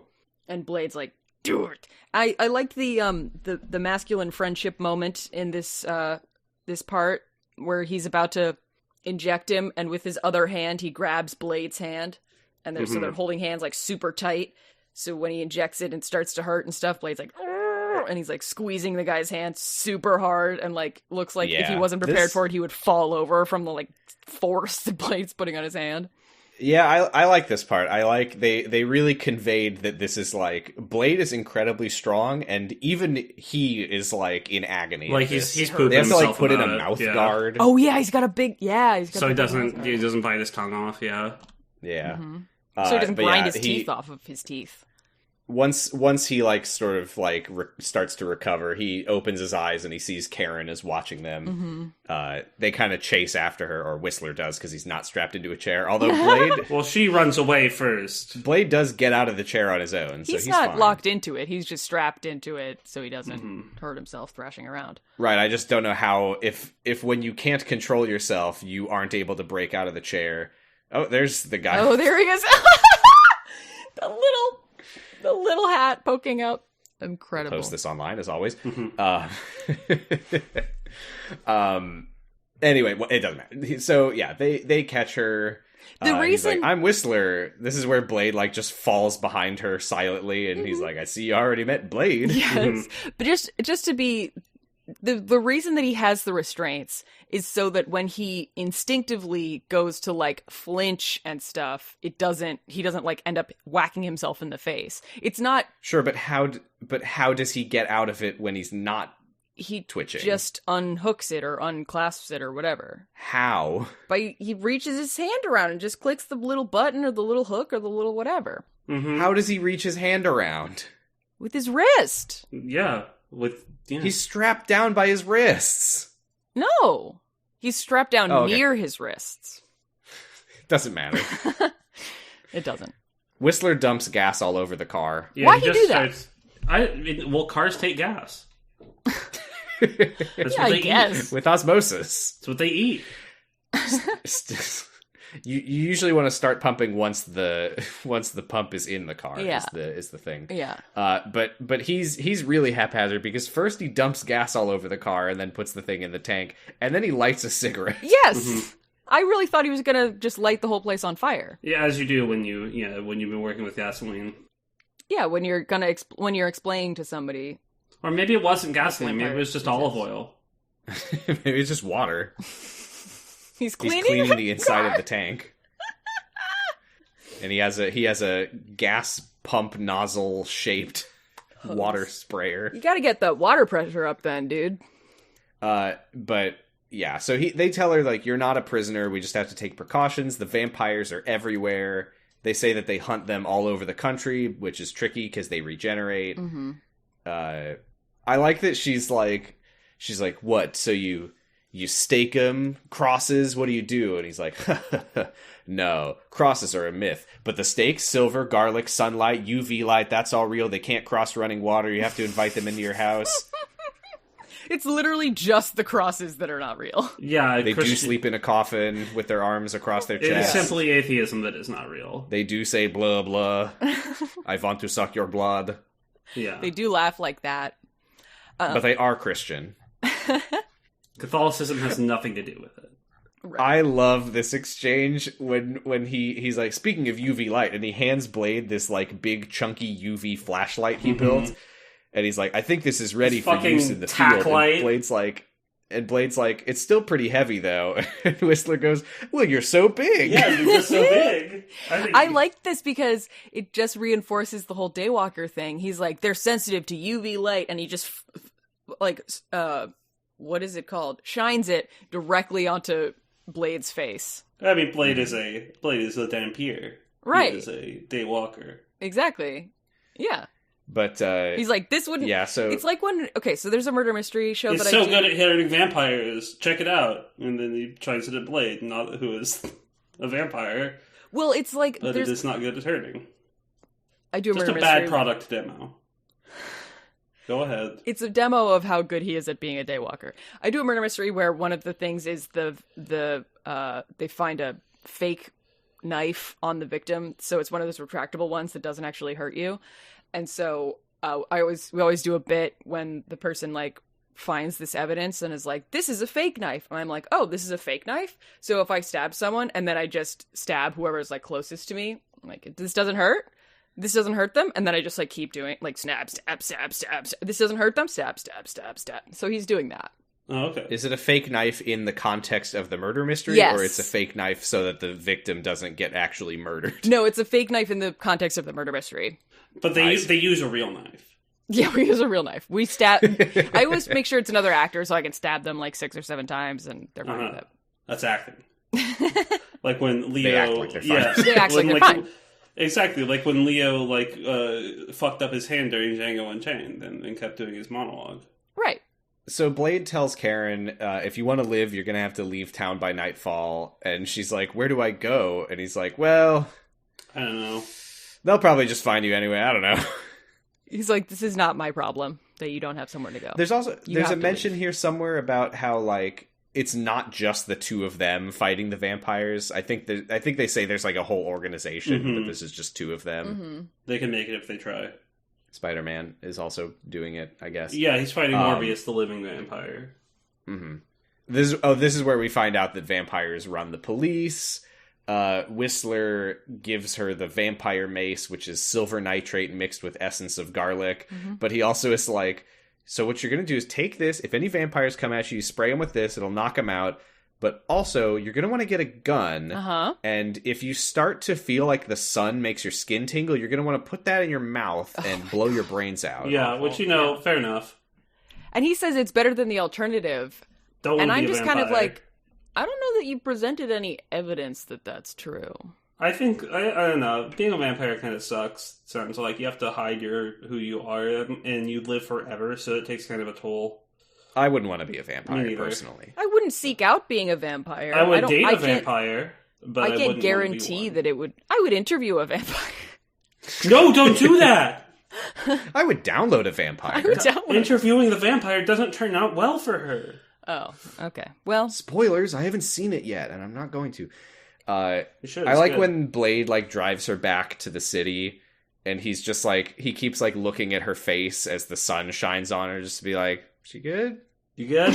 And Blade's like, do it. I liked the masculine friendship moment in this part where he's about to inject him, and with his other hand he grabs Blade's hand, and so they're holding hands like super tight. So when he injects it and starts to hurt and stuff, Blade's like, and he's like squeezing the guy's hand super hard, and like looks like if he wasn't prepared for it, he would fall over from the like force that Blade's putting on his hand. Yeah, I like this part. I like they really conveyed that this is like Blade is incredibly strong, and even he is like in agony. Like he's pooping. They have to like put in a mouth guard. Oh yeah, he's got a big so he doesn't bite his tongue off. Yeah. Mm-hmm. So he doesn't grind his teeth off of his teeth. Once he like sort of like starts to recover, he opens his eyes and he sees Karen is watching them. They kind of chase after her, or Whistler does because he's not strapped into a chair. Although Blade, well, she runs away first. Blade does get out of the chair on his own, so he's not fine. Locked into it. He's just strapped into it, so he doesn't hurt himself thrashing around. Right. I just don't know how if when you can't control yourself, you aren't able to break out of the chair. Oh, there's the guy. Oh, there he is. The little hat poking out. Incredible. Post this online as always. Anyway, it doesn't matter. So yeah, they catch her. The reason he's like, I'm Whistler. This is where Blade like just falls behind her silently, and he's like, I see you already met Blade. Yes, but just to be the reason that he has the restraints is so that when he instinctively goes to like flinch and stuff, he doesn't like end up whacking himself in the face. It's not Sure, but how does he get out of it when he's not he twitching? just unhooks it or unclasps it or whatever. How? But he reaches his hand around and just clicks the little button or the little hook or the little whatever. Mm-hmm. How does he reach his hand around? With his wrist. Yeah. He's strapped down by his wrists. No. He's strapped down Oh, okay. near his wrists. Doesn't matter. It doesn't. Whistler dumps gas all over the car. Yeah, Why'd he do that? Well, cars take gas. That's Yeah, what I they guess. eat. With osmosis. That's what they eat. You usually want to start pumping once the pump is in the car. Yeah. is the thing. Yeah. But he's really haphazard because first he dumps gas all over the car and then puts the thing in the tank and then he lights a cigarette. Yes. I really thought he was gonna just light the whole place on fire. Yeah, as you do when you've been working with gasoline. Yeah, when you're when you're explaining to somebody. Or maybe it wasn't gasoline. Maybe it was just olive Yes. oil. Maybe it's just water. He's He's cleaning, cleaning the inside car. of the tank. And he has a gas pump nozzle shaped water sprayer. You gotta get the water pressure up then, dude. But yeah, so they tell her like, you're not a prisoner, we just have to take precautions. The vampires are everywhere. They say that they hunt them all over the country, which is tricky because they regenerate. Mm-hmm. I like that she's like, what? So you stake them, crosses, what do you do? And he's like, no, crosses are a myth. But the stakes, silver, garlic, sunlight, UV light, that's all real. They can't cross running water. You have to invite them into your house. It's literally just the crosses that are not real. Yeah, They do sleep in a coffin with their arms across their It is chest. simply atheism that is not real. They do say blah, blah. I want to suck your blood. Yeah. They do laugh like that. But they are Christian. Catholicism has nothing to do with it. Right. I love this exchange when he's like, speaking of UV light, and he hands Blade this like big chunky UV flashlight he built, and he's like, I think this is ready This for fucking use in the tack field. light. And Blade's like, it's still pretty heavy though. And Whistler goes, well, you're so big. Yeah, you're just so big. I like this because it just reinforces the whole Daywalker thing. He's like, they're sensitive to UV light, and he just what is it called? Shines it directly onto Blade's face. I mean, Blade is a Dampier. Right. He is a Daywalker. Exactly. Yeah. But He's like, this wouldn't. yeah, so It's like when. Okay, so there's a murder mystery show He's that so I do. good at hitting vampires. Check it out. And then he tries it at Blade, who is a vampire, Well, it's like but it there's. is not good at hurting. I do a Just murder a bad mystery. product demo. Go ahead. It's a demo of how good he is at being a daywalker. I do a murder mystery where one of the things is they find a fake knife on the victim, so it's one of those retractable ones that doesn't actually hurt you. And so we always do a bit when the person like finds this evidence and is like, this is a fake knife, and I'm like, oh, this is a fake knife. So if I stab someone and then I just stab whoever's like closest to me, I'm like, this doesn't hurt. This doesn't hurt them, and then I just like keep doing like stab, stab, stab, stab, stab. This doesn't hurt them. Stab, stab, stab, stab. So he's doing that. Oh, okay. is it a fake knife in the context of the murder mystery, Yes. or it's a fake knife so that the victim doesn't get actually murdered? No, it's a fake knife in the context of the murder mystery. But they use a real knife. Yeah, we use a real knife. We stab. I always make sure it's another actor so I can stab them like 6 or 7 times, and they're fine with it. That's acting. Like when Leo, They act like they're fine. yeah, They act like when, they're fine. Exactly, like when Leo fucked up his hand during Django Unchained and kept doing his monologue. Right. So Blade tells Karen, if you want to live, you're going to have to leave town by nightfall. And she's like, where do I go? And he's like, well, I don't know. they'll probably just find you anyway. I don't know. He's like, this is not my problem that you don't have somewhere to go. There's You a have to mention leave. here somewhere about how like it's not just the two of them fighting the vampires. I think they say there's like a whole organization, but this is just two of them. Mm-hmm. They can make it if they try. Spider-Man is also doing it, I guess. Yeah, he's fighting Morbius, the living vampire. Mm-hmm. This is where we find out that vampires run the police. Whistler gives her the vampire mace, which is silver nitrate mixed with essence of garlic. Mm-hmm. But he also is like, So what you're going to do is take this. If any vampires come at you, you spray them with this. It'll knock them out. But also, you're going to want to get a gun. Uh-huh. And if you start to feel like the sun makes your skin tingle, you're going to want to put that in your mouth and blow your brains out. Yeah, which, fair enough. And he says it's better than the alternative. Don't And be I'm a just kind of vampire. like, I don't know that you presented any evidence that that's true. I think, I don't know, being a vampire kind of sucks. Sounds like you have to hide who you are, and you live forever, so it takes kind of a toll. I wouldn't want to be a Me vampire, neither. personally. I wouldn't seek out being a vampire. I would date a can't- vampire, but I I wouldn't can't want to guarantee be one. that it would. I would interview a vampire. No, don't do that! I would download a vampire. I would download. Interviewing the vampire doesn't turn out well for her. Oh, okay. Well, Spoilers, I haven't seen it yet, and I'm not going to. You should. I It's like good. when Blade, drives her back to the city, and he's just, he keeps, looking at her face as the sun shines on her, just to be like, she good? You good?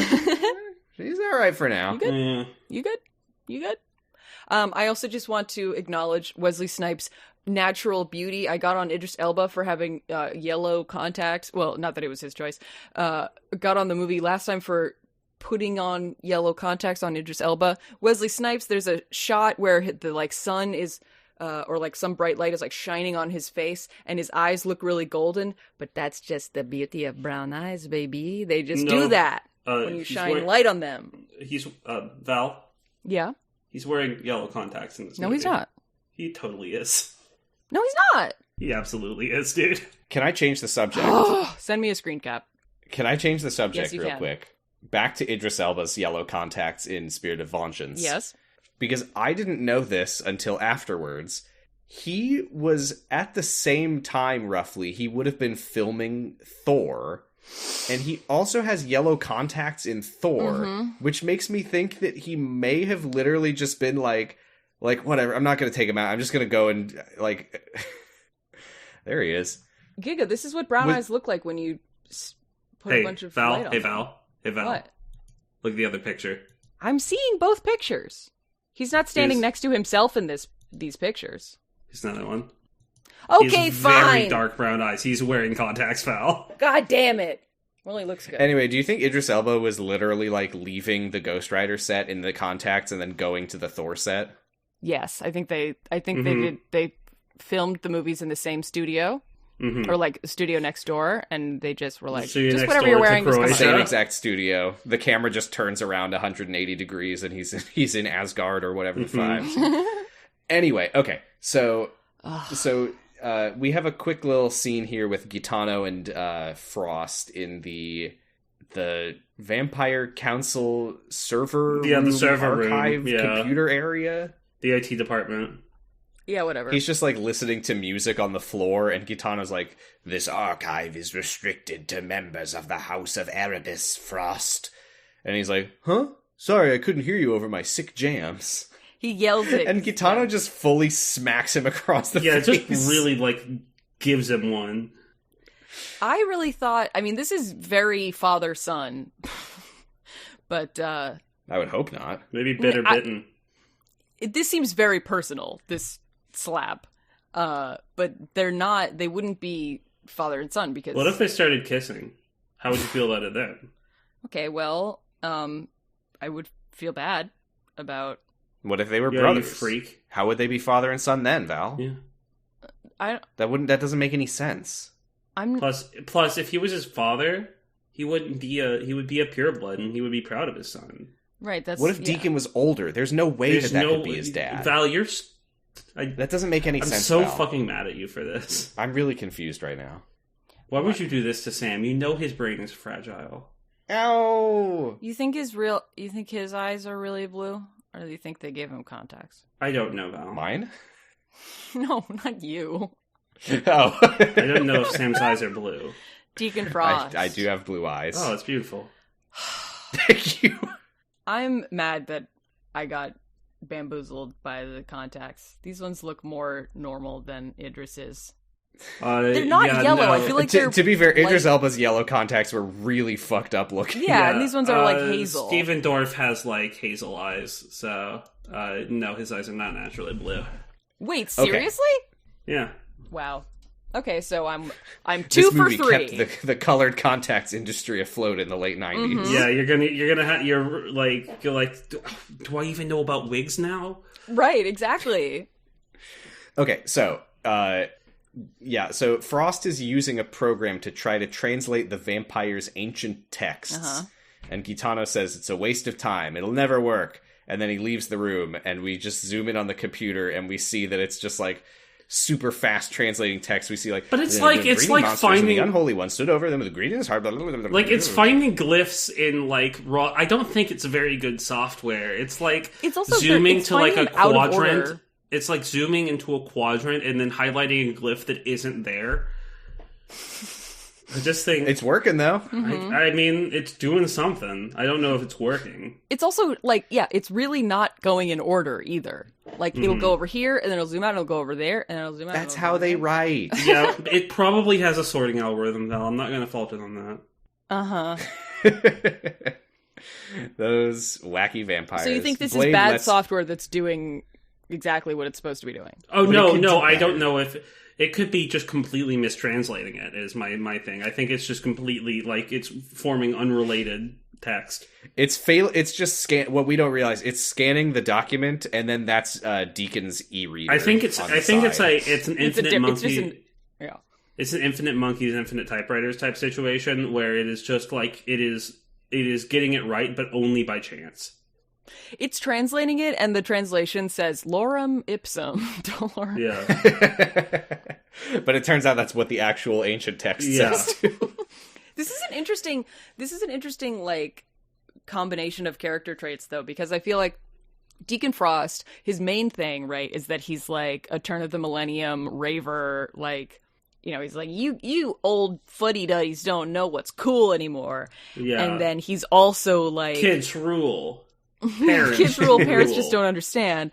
She's alright for now. You good? Yeah. You good? You good? I also just want to acknowledge Wesley Snipes' natural beauty. I got on Idris Elba for having yellow contacts. Well, not that it was his choice. Got on the movie last time for putting on yellow contacts on Idris Elba. Wesley Snipes, there's a shot where the sun is or some bright light is shining on his face and his eyes look really golden, but that's just the beauty of brown eyes, baby. They just do that when you he's shine light on them. He's Val. Yeah. He's wearing yellow contacts in this No, movie. he's not. He totally is. No, he's not. He absolutely is, dude. Can I change the subject? Send me a screen cap. Can I change the subject Yes, you real can. quick? Back to Idris Elba's yellow contacts in Spirit of Vengeance. Yes. Because I didn't know this until afterwards. He was, at the same time, roughly, he would have been filming Thor. And he also has yellow contacts in Thor, which makes me think that he may have literally just been whatever, I'm not going to take him out. I'm just going to go and, there he is. Giga, this is what brown eyes look like when you put a bunch of light on them. Hey, Val. What? Look at the other picture. I'm seeing both pictures. He's not standing Here's- next to himself in these pictures. He's another one. Okay, He has fine. very dark brown eyes. He's wearing contacts, Val. God damn it. Well, he looks good. Anyway, do you think Idris Elba was literally, leaving the Ghost Rider set in the contacts and then going to the Thor set? Yes, I think they did. They filmed the movies in the same studio. Or a studio next door, and they just were like, Studio just next whatever door you're to wearing, just come Croatia. Same on. exact studio. The camera just turns around 180 degrees and he's in Asgard or whatever the vibes. Anyway, okay. So we have a quick little scene here with Gitano and Frost in the Vampire Council server the server room, archive yeah. computer area. The IT department. Yeah, whatever. He's just listening to music on the floor, and Gitano's like, "This archive is restricted to members of the House of Erebus, Frost." And he's like, "Huh? Sorry, I couldn't hear you over my sick jams." He yells it. And Gitano just fully smacks him across the Yeah, face. just really, gives him one. I really thought, this is very father-son. But I would hope not. Maybe bitter bitten. this seems very personal, this slap. But they wouldn't be father and son because... What if they started kissing? How would you feel about it then? Okay, well, I would feel bad about... What if they were Yeah, brothers? you freak. How would they be father and son then, Val? Yeah. That doesn't make any sense. Plus, if he was his father, he would be a pureblood, and he would be proud of his son. Right, that's... What if Deacon was older? There's no way that could be his dad. Val, That doesn't make any I'm sense, so Val. fucking mad at you for this. I'm really confused right now. Why would you do this to Sam? You know his brain is fragile. Ow! You think his eyes are really blue? Or do you think they gave him contacts? I don't know, Val. Mine? No, not you. Oh. I don't know if Sam's eyes are blue. Deacon Frost. I do have blue eyes. Oh, it's beautiful. Thank you. I'm mad that I got bamboozled by the contacts. These ones look more normal than Idris's. They're not yellow. No. I feel like they're To be fair, Idris light- Elba's yellow contacts were really fucked up looking. Yeah, and these ones are hazel. Steven Dorff has hazel eyes, so no, his eyes are not naturally blue. Wait, seriously? Yeah. Wow. Okay, so I'm This 2 for movie 3. kept the colored contacts industry afloat in the late 90s. Yeah, you're like, do I even know about wigs now? Right, exactly. Okay, so so Frost is using a program to try to translate the vampire's ancient texts. And Gitano says it's a waste of time. It'll never work. And then he leaves the room, and we just zoom in on the computer, and we see that it's just like super fast translating text. We see like, but it's the like finding the finding unholy one stood over them with greetings. Like it's finding glyphs in like raw. I don't think it's very good software. It's like It's also zooming it's to like a out of quadrant. order. It's like zooming into a quadrant and then highlighting a glyph that isn't there. I just think it's working though. I mean, it's doing something. I don't know if it's working. It's also like, yeah, it's really not going in order either. Like it'll go over here, and then it'll zoom out, and it'll go over there, and then it'll zoom out. That's how they write. Yeah, it probably has a sorting algorithm, though. I'm not going to fault it on that. Those wacky vampires. So you think this Blade is bad lets- software that's doing exactly what it's supposed to be doing? Oh, But no, it could do I don't better. know if... It could be just completely mistranslating it, is my thing. I think it's just completely, like, it's forming unrelated text. It's just what we don't realize. It's scanning the document, and then that's Deacon's e-reader. I think it's on an the side. infinite monkey... Yeah. It's an infinite monkeys, infinite typewriters type situation where it is just like it is getting it right, but only by chance. It's translating it, and the translation says "lorem ipsum." Dolor. Yeah. But it turns out that's what the actual ancient text Yeah. says too. This is an interesting like combination of character traits, though, because I feel like Deacon Frost, his main thing, right, is that he's like a turn of the millennium raver, like, you know, he's like, you old fuddy-duddies don't know what's cool anymore. Yeah. And then he's also like, Kids rule. Parents kids rule, parents rule. just don't understand.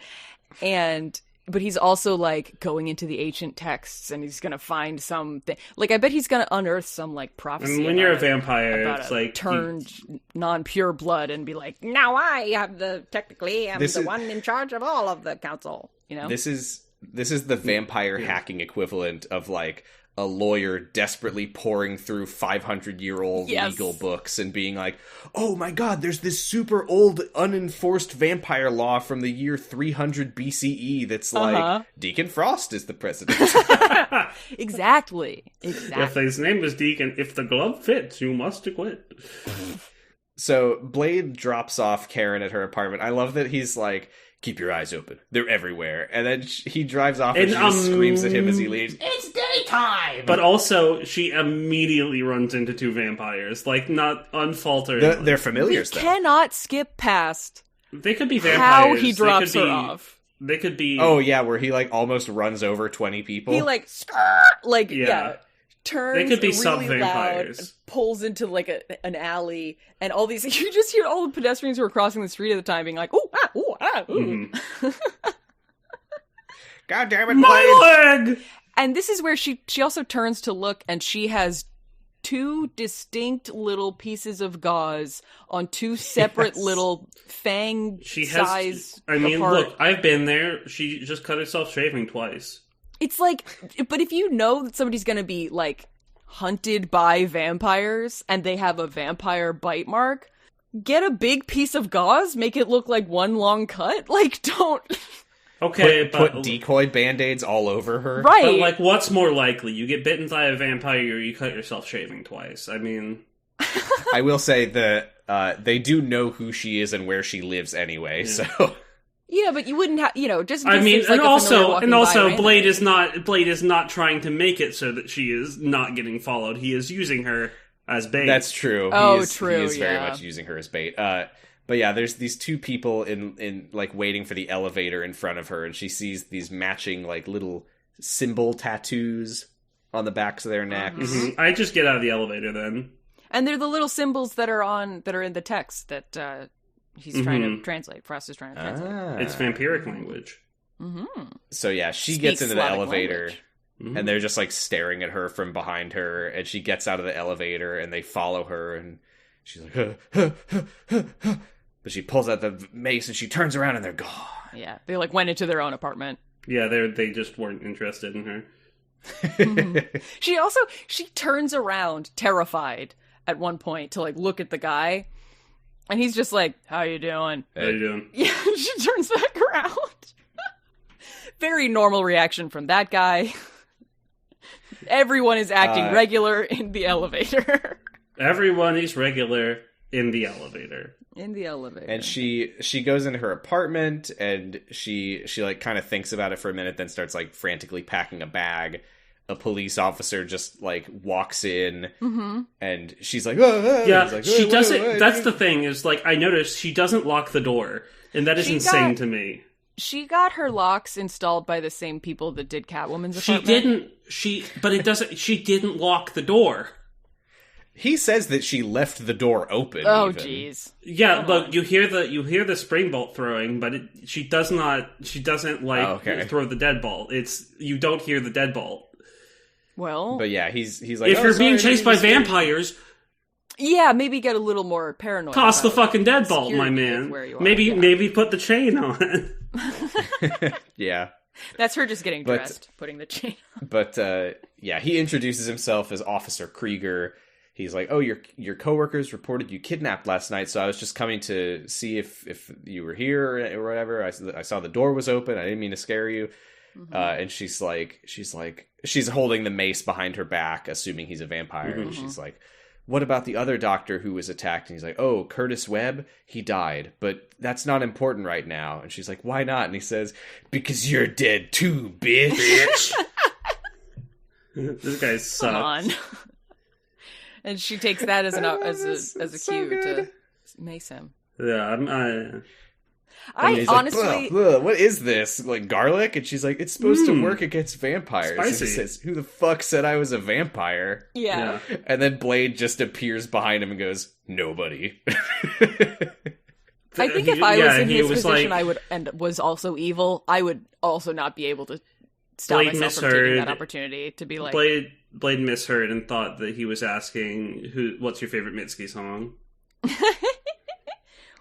But he's also like going into the ancient texts, and he's gonna find something. Like, I bet he's gonna unearth some like prophecy. And when you're a about vampire, about it's a like turned non-pure blood, and be like, now I have technically am This the is- one in charge of all of the council. You know, This is the vampire hacking equivalent of like a lawyer desperately poring through 500-year-old Yes. legal books and being like, oh my god, there's this super old unenforced vampire law from the year 300 BCE that's like, Deacon Frost is the president. exactly. if his name is Deacon, if the glove fits, you must acquit. So Blade drops off Karen at her apartment. I love that he's like, keep your eyes open. They're everywhere. And then he drives off and she just screams at him as he leaves. It's daytime! But also, she immediately runs into two vampires. Like, not unfaltered. They're We familiars, though. cannot skip past They could be vampires. how he They drops could her be- off. They could be... Oh, yeah, where he, like, almost runs over 20 people. He like, Yeah. turns They could be really sub-vampires. loud, pulls into like an alley, and all these you just hear all the pedestrians who are crossing the street at the time being like, ooh, ah, ooh, ah, ooh. God damn it, Blade! My leg! And this is where she also turns to look, and she has two distinct little pieces of gauze on two separate Yes. little fang She has... size I mean, apart. look, I've been there. She just cut herself shaving twice. It's like, but if you know that somebody's gonna be like hunted by vampires and they have a vampire bite mark, get a big piece of gauze, make it look like one long cut. Like, don't. Okay, Put decoy band-aids all over her. Right. But, like, what's more likely? You get bitten by a vampire or you cut yourself shaving twice? I mean... I will say that they do know who she is and where she lives anyway, so... Yeah, but you wouldn't have, just. In I case mean, there's, like, and a familiar also, walking by Blade randomly. is not trying to make it so that she is not getting followed. He is using her as bait. That's true. Oh, He true, is very yeah. much using her as bait. But yeah, there's these two people in like waiting for the elevator in front of her, and she sees these matching like little symbol tattoos on the backs of their necks. Mhm. I just get out of the elevator then. And they're the little symbols that are in the text that he's trying to translate. Frost is trying to translate. Ah. It's vampiric language. So yeah, she Speaks gets into the Slavic elevator, language. and they're just like staring at her from behind her, and she gets out of the elevator, and they follow her, and she's like, huh, huh, huh, huh, huh. But she pulls out the mace, and she turns around, and they're gone. Yeah, they like went into their own apartment. Yeah, they just weren't interested in her. She turns around terrified at one point to like look at the guy, and he's just like, "How you doing?" How you doing? Yeah, she turns back around. Very normal reaction from that guy. Everyone is acting regular in the elevator. Everyone is regular in the elevator. In the elevator. And she goes into her apartment, and she like kind of thinks about it for a minute, then starts like frantically packing a bag. A police officer just like walks in, and she's like, "Oh, oh." Yeah, He's like, she "Wait, doesn't. wait, wait." That's the thing is like I noticed she doesn't lock the door, and that is insane to me. She got her locks installed by the same people that did Catwoman's apartment. She didn't lock the door. He says that she left the door open. Oh, even. jeez. Yeah, look, you hear the spring bolt throwing, but she doesn't like throw the deadbolt. You don't hear the deadbolt. Well, But yeah, he's like, If "Oh, you're sorry, being I didn't chased by mean to scare you." vampires, yeah, maybe get a little more paranoid. toss the about fucking deadbolt, my security man. of where you are, Maybe yeah. maybe put the chain on. Yeah. That's her just getting But- dressed, putting the chain on. But yeah, he introduces himself as Officer Krieger. He's like, "Oh, your coworkers reported you kidnapped last night, so I was just coming to see if you were here or whatever. I saw the door was open. I didn't mean to scare you." And she's holding the mace behind her back, assuming he's a vampire. And she's like, "What about the other doctor who was attacked?" And he's like, "Oh, Curtis Webb, he died, but that's not important right now." And she's like, "Why not?" And he says, "Because you're dead too, bitch." This guy sucks. Come on. And she takes that as a so cue good. to mace him. Yeah, And I he's honestly, like, "Ugh, what is this? Like garlic?" And she's like, "It's supposed to work against vampires." And Spicy. he says, "Who the fuck said I was a vampire?" yeah. And then Blade just appears behind him and goes, "Nobody." I think if I was in he his was position, like- I would and was also evil. I would also not be able to stop Blade myself from taking misheard. that opportunity to be like, Blade misheard and thought that he was asking what's your favorite Mitski song?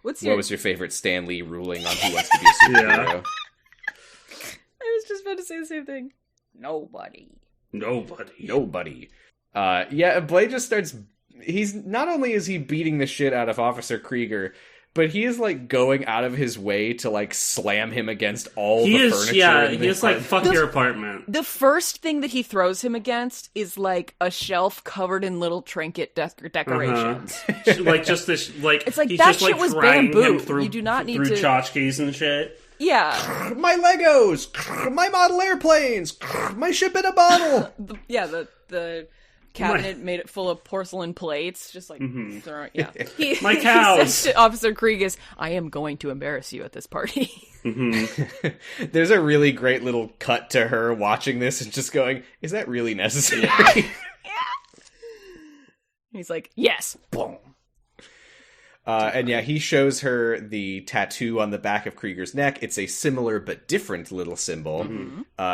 "What's What your?" was your favorite Stan Lee ruling on Who Wants to Be a Superhero? I was just about to say the same thing. Nobody. Nobody. Yeah, Blade just starts. He's not only is he beating the shit out of Officer Krieger, but he is like going out of his way to like slam him against all the furniture. in the he is like, apartment. fuck your apartment. The first thing that he throws him against is like a shelf covered in little trinket decorations. Like just this, like It's like, he's that just, shit like, was dragging bamboo. him through, You do not need through to- tchotchkes and shit. Yeah. My Legos, my model airplanes, my ship in a bottle. The cabinet made it full of porcelain plates, just like throwing. Yeah, My he cows. says to Officer Krieg is, "I am going to embarrass you at this party." There's a really great little cut to her watching this and just going, "Is that really necessary?" He's like, "Yes." Boom. And yeah, he shows her the tattoo on the back of Krieger's neck. It's a similar but different little symbol.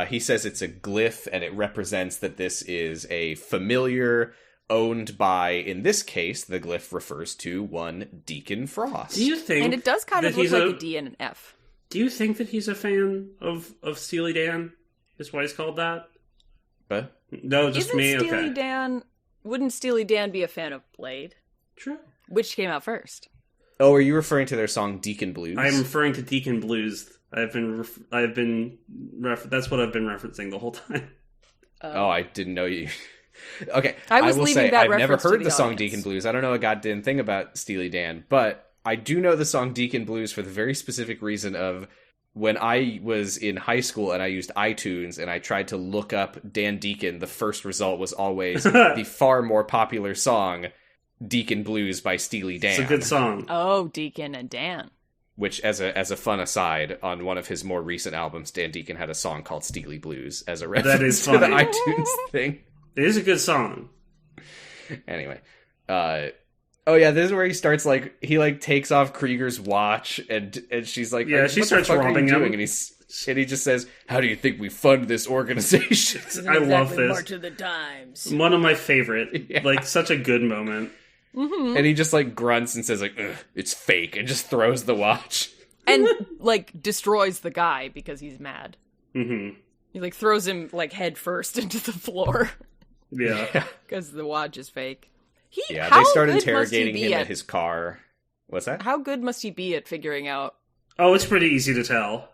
He says it's a glyph, and it represents that this is a familiar owned by, in this case, the glyph refers to one Deacon Frost. Do you think? And it does kind of that look he's like a D and an F. Do you think that he's a fan of Steely Dan? Is why he's called that? But No, just Isn't me. Steely Okay, Dan? Wouldn't Steely Dan be a fan of Blade? true. Which came out first? oh, are you referring to their song Deacon Blues? I am referring to Deacon Blues. That's what I've been referencing the whole time. Oh, I didn't know you. Okay, I was will leaving say that I've never reference to heard the the song audience. Deacon Blues. I don't know a goddamn thing about Steely Dan, but I do know the song Deacon Blues for the very specific reason of when I was in high school and I used iTunes and I tried to look up Dan Deacon, the first result was always the far more popular song Deacon Blues by Steely Dan. It's a good song. Oh, Deacon and Dan. Which, as a fun aside, on one of his more recent albums, Dan Deacon had a song called Steely Blues as a reference is to the funny. iTunes thing. It is a good song. Anyway, oh yeah, this is where he starts he takes off Krieger's watch and she's like, Yeah, she "What starts the fuck are you robbing him. doing?" And he just says, "How do you think we fund this organization?" I love this. March of the Times. One of my favorite. Yeah. Like such a good moment. And he just grunts and says "Ugh, it's fake," and just throws the watch. And destroys the guy because he's mad. Mm-hmm. He like throws him like head first into the floor Yeah. because the watch is fake. They how start good must he interrogating be him at his car. What's that? How good must he be at figuring out? Oh, it's pretty easy to tell.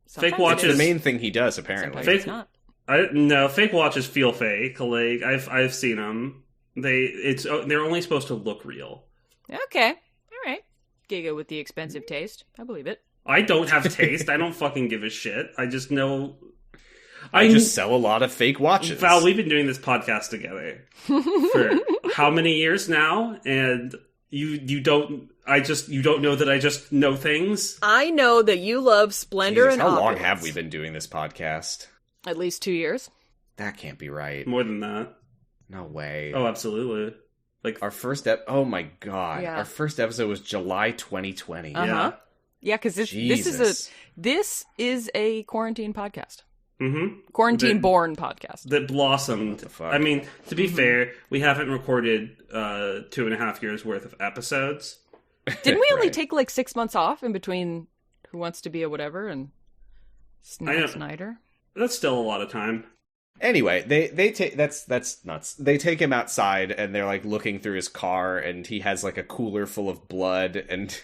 Sometimes Fake it watches. The is, main thing he does, apparently. sometimes it's not. No, fake watches feel fake. Like I've seen them. They're only supposed to look real. Okay, all right. Giga with the expensive taste. I believe it. I don't have taste. I don't fucking give a shit. I just know. I just sell a lot of fake watches. Val, we've been doing this podcast together for how many years now, and you don't know that I just know things. I know that you love splendor Jesus, and how long opulence. have we been doing this podcast? At least 2 years. That can't be right. More than that. No way. Oh, absolutely. Like Our first oh my god. Yeah. Our first episode was July 2020. Uh-huh. Yeah, because Jesus. this is a quarantine podcast. mm-hmm. Quarantine-born podcast. that blossomed. What the fuck? I mean, to be fair, we haven't recorded 2.5 years worth of episodes. Didn't we only Right. take like 6 months off in between Who Wants to Be a Whatever and I know. Snyder? That's still a lot of time. Anyway, they take that's nuts. They take him outside and they're like looking through his car and he has like a cooler full of blood and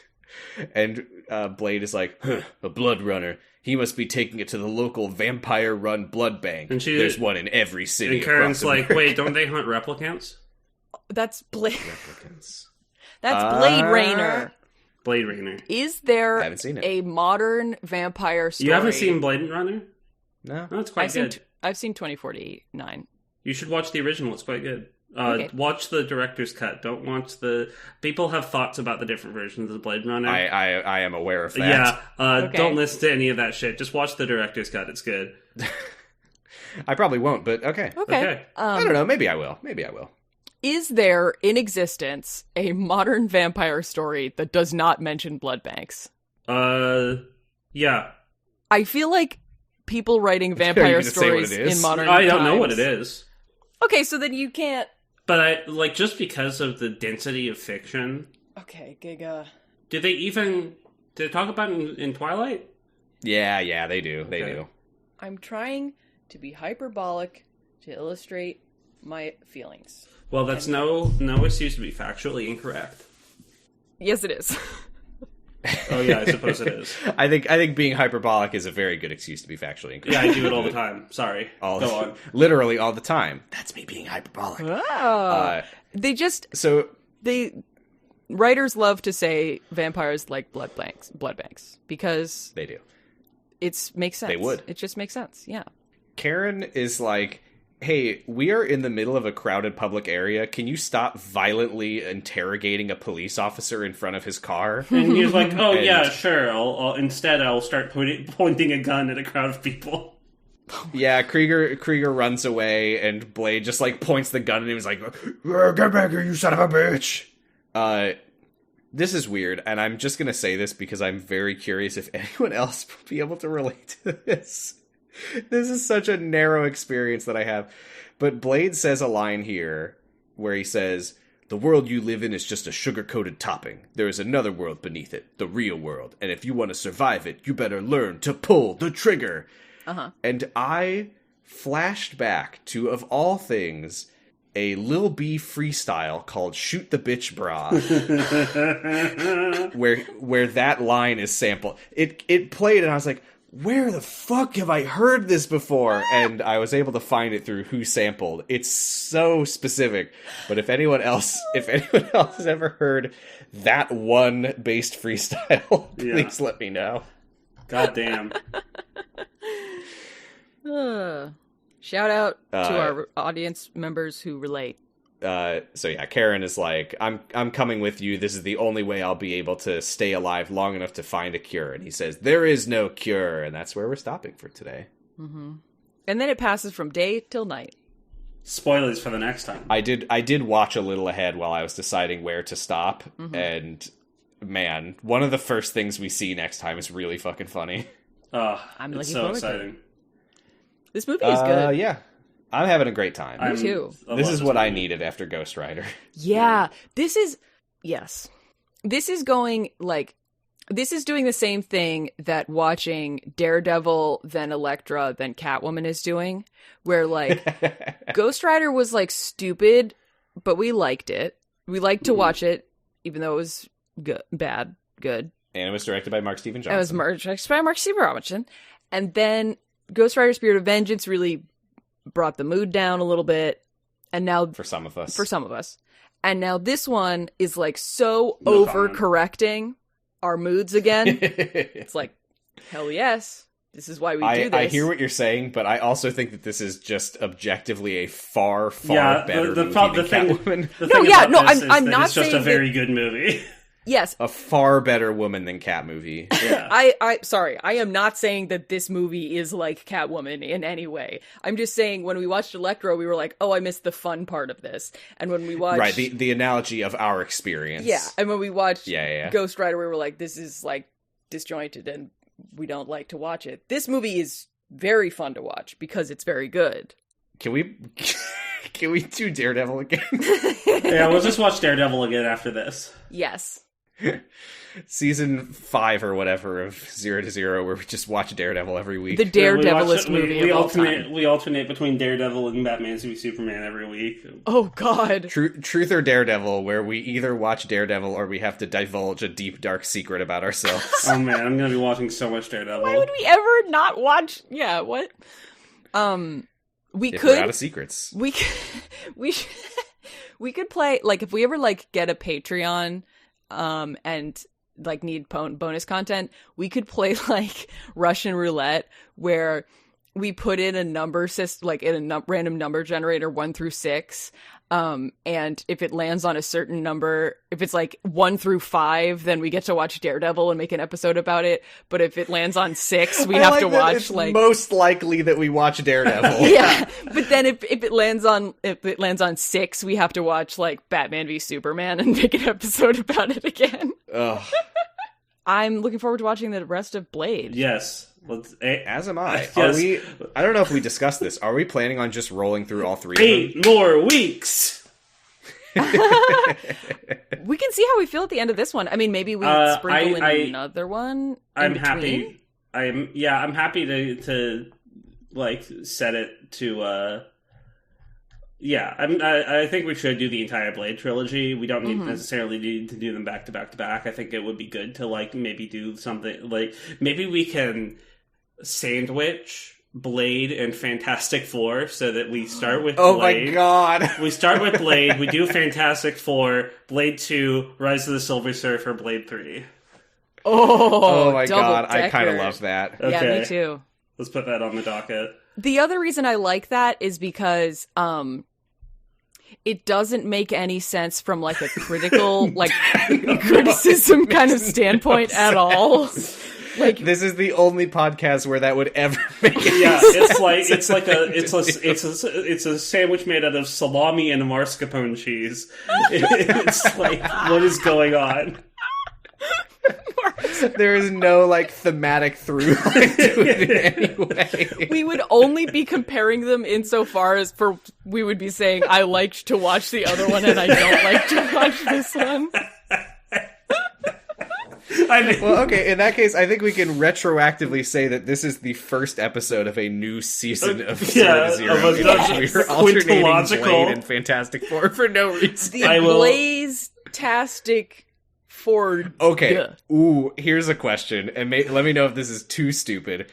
Blade is like, huh, a blood runner. He must be taking it to the local vampire-run blood bank. And There's one in every city. And Karen's across like, America." wait, don't they hunt replicants? That's Blade. Replicants. That's Blade Rainer. Blade Runner. Is there I haven't seen it. a modern vampire story? You haven't seen Blade Runner? No. No, it's quite good. I've seen 2049. You should watch the original. It's quite good. Okay. Watch the director's cut. Don't watch the... People have thoughts about the different versions of Blade Runner. I am aware of that. Yeah, Okay. don't listen to any of that shit. Just watch the director's cut. It's good. I probably won't, but okay. Okay. I don't know. Maybe I will. Maybe I will. Is there in existence a modern vampire story that does not mention blood banks? Yeah. I feel like people writing you vampire gonna say what it stories is? in modern I don't know times- what it is. Okay, so then you can't... But I like just because of the density of fiction. Okay, Giga. Did they talk about it in Twilight? Yeah, they do. They Okay. do. I'm trying to be hyperbolic to illustrate my feelings. Well, that's no excuse to be factually incorrect. Yes, it is. Oh yeah, I suppose it is. I think being hyperbolic is a very good excuse to be factually incorrect. Yeah, I do it all the time. Sorry. Go on. Literally all the time. That's me being hyperbolic. Oh. So Writers love to say vampires like blood banks because they do. it makes sense. They would. It just makes sense. Yeah. Karen is like, hey, we are in the middle of a crowded public area. Can you stop violently interrogating a police officer in front of his car? And he's like, "Oh And- yeah, sure. Instead, I'll start pointing a gun at a crowd of people." Yeah, Krieger runs away, and Blade just like points the gun at him. He's like, "Get back here, you son of a bitch!" This is weird, and I'm just gonna say this because I'm very curious if anyone else will be able to relate to this. This is such a narrow experience that I have. But Blade says a line here where he says, "The world you live in is just a sugar-coated topping. There is another world beneath it, the real world. And if you want to survive it, you better learn to pull the trigger." Uh-huh. And I flashed back to, of all things, a Lil B freestyle called Shoot the Bitch Bra. where that line is sampled. It played and I was like, where the fuck have I heard this before? And I was able to find it through Who Sampled. It's so specific. But if anyone else has ever heard that one based freestyle, please let me know. God damn. Shout out to our audience members who relate. So yeah, Karen is like, I'm coming with you. This is the only way I'll be able to stay alive long enough to find a cure. And he says, there is no cure. And that's where we're stopping for today. Mm-hmm. And then it passes from day till night. Spoilers for the next time. I did watch a little ahead while I was deciding where to stop. Mm-hmm. And man, one of the first things we see next time is really fucking funny. I'm it's looking so forward exciting. to it. This movie is good. Yeah. I'm having a great time. Me too. This is what I needed after Ghost Rider. Yeah, this is going like This is doing the same thing that watching Daredevil, then Elektra, then Catwoman is doing, where, like, Ghost Rider was, like, stupid, but we liked it. We liked to watch it, even though it was good. And it was directed by Mark Steven Johnson. It was directed by Mark Steven Robinson. And then Ghost Rider Spirit of Vengeance really brought the mood down a little bit. And now... For some of us. And now this one is, like, so No overcorrecting our moods again. It's like, hell yes. This is why we do this. I hear what you're saying, but I also think that this is just objectively a far, far better movie than Catwoman. I'm not it's just saying a very good movie. Yes. A far better woman than Cat movie. Yeah. I am not saying that this movie is like Catwoman in any way. I'm just saying when we watched Elektra, we were like, oh, I missed the fun part of this. And when we watched... Right, the analogy of our experience. Yeah, and when we watched Yeah. Ghost Rider, we were like, this is, like, disjointed and we don't like to watch it. This movie is very fun to watch because it's very good. Can we do Daredevil again? Yeah, we'll just watch Daredevil again after this. Yes. Season 5 or whatever of 0 to 0, where we just watch Daredevil every week. The Daredevilist movie of all time. We alternate between Daredevil and Batman v Superman every week. Oh, God. Truth or Daredevil, where we either watch Daredevil or we have to divulge a deep, dark secret about ourselves. Oh, man, I'm going to be watching so much Daredevil. Why would we ever not watch... Yeah, what? We're out of secrets. We could play, like, if we ever, like, get a Patreon... and like need bonus content, we could play like Russian roulette where we put in a number system, like in a random number generator 1 through 6. And if it lands on a certain number, if it's like 1 through 5, then we get to watch Daredevil and make an episode about it. But if it lands on 6, we have to watch it's like most likely that we watch Daredevil. yeah. But then if it lands on 6, we have to watch like Batman v Superman and make an episode about it again. Ugh. I'm looking forward to watching the rest of Blade. Yes. As am I. Yes. Are we? I don't know if we discussed this. Are we planning on just rolling through all 3 of 8 more weeks. We can see how we feel at the end of this one. I mean, maybe we sprinkle in another one. I'm happy. I'm happy to like set it to. Yeah, I think we should do the entire Blade trilogy. We don't necessarily need to do them back to back to back. I think it would be good to like maybe do something like maybe we can sandwich Blade and Fantastic Four so that we start with Blade. Oh my god. We start with Blade, we do Fantastic Four, Blade 2, Rise of the Silver Surfer, Blade 3. Oh my god, double-decker. I kind of love that. Okay. Yeah, me too. Let's put that on the docket. The other reason I like that is because it doesn't make any sense from like a critical like criticism kind of standpoint at all. Like This is the only podcast where that would ever make any Yeah, sense. it's a sandwich made out of salami and mascarpone cheese. It's like, what is going on? There is no like thematic through line to it in any way. we would only be comparing them insofar as we would be saying I liked to watch the other one and I don't like to watch this one. Well, okay, in that case, I think we can retroactively say that this is the first episode of a new season of Zero to Zero. Of a in which we are alternating quintological- Blade and Fantastic Four for no reason. I will- Blaze-tastic Ford. Okay, ooh, here's a question, and let me know if this is too stupid.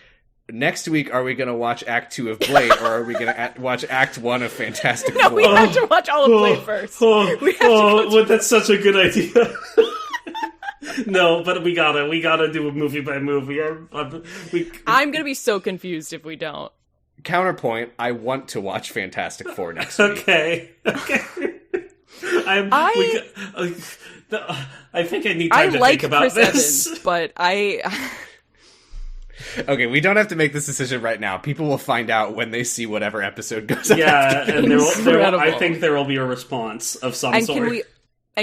Next week, are we going to watch Act 2 of Blade, or are we going to watch Act 1 of Fantastic No, Four? we have to watch all of Blade first. That's such a good idea. No, but we gotta do a movie by movie. I'm gonna be so confused if we don't. Counterpoint, I want to watch Fantastic Four next week. Okay. I think I need time to like think about Chris this. Evans, but Okay, we don't have to make this decision right now. People will find out when they see whatever episode goes up. Yeah, and I Incredible. think there will be a response of some sort.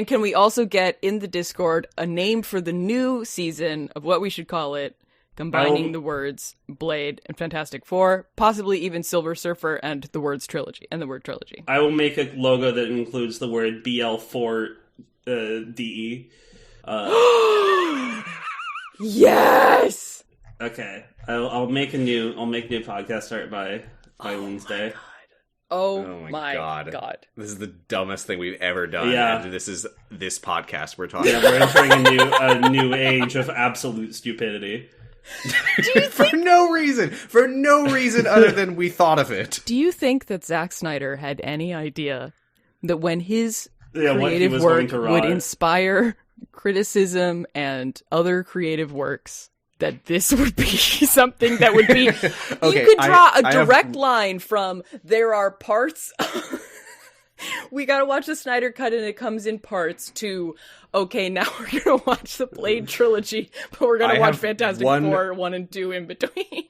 Can we also get in the Discord a name for the new season of what we should call it, combining the words Blade and Fantastic Four, possibly even Silver Surfer and the words trilogy and the word trilogy. I will make a logo that includes the word BL4DE. Yes! Okay, I'll make new podcast start by Wednesday. Oh my god. This is the dumbest thing we've ever done. Yeah. And this is this podcast we're talking Yeah, about. we're entering a new age of absolute stupidity. For no reason other than we thought of it. Do you think that Zack Snyder had any idea that when his What he creative was work going to would write. inspire criticism and other creative works, that this would be something that would be... Okay, you could draw a I have- direct line from, there are parts... we gotta watch the Snyder Cut and it comes in parts, to, okay, now we're gonna watch the Blade trilogy, but we're gonna I watch have Fantastic one- Four 1 and 2 in between.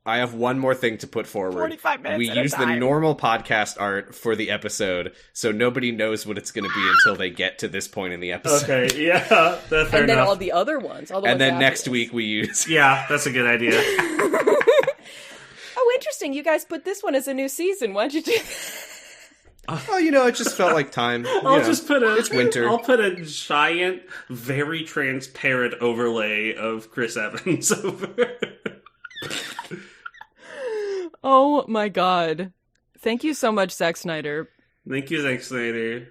I have one more thing to put forward. 45 minutes We at a use the time. normal podcast art for the episode, so nobody knows what it's going to be until they get to this point in the episode. Okay, yeah, that's fair And then enough. all the other ones. All the And ones then after next this. week we use... Yeah, that's a good idea. Oh, interesting. You guys put this one as a new season. Why'd you do that? Oh, it just felt like time. It's winter. I'll put a giant, very transparent overlay of Chris Evans over. Oh my god. Thank you so much, Zack Snyder. Thank you, Zack Snyder.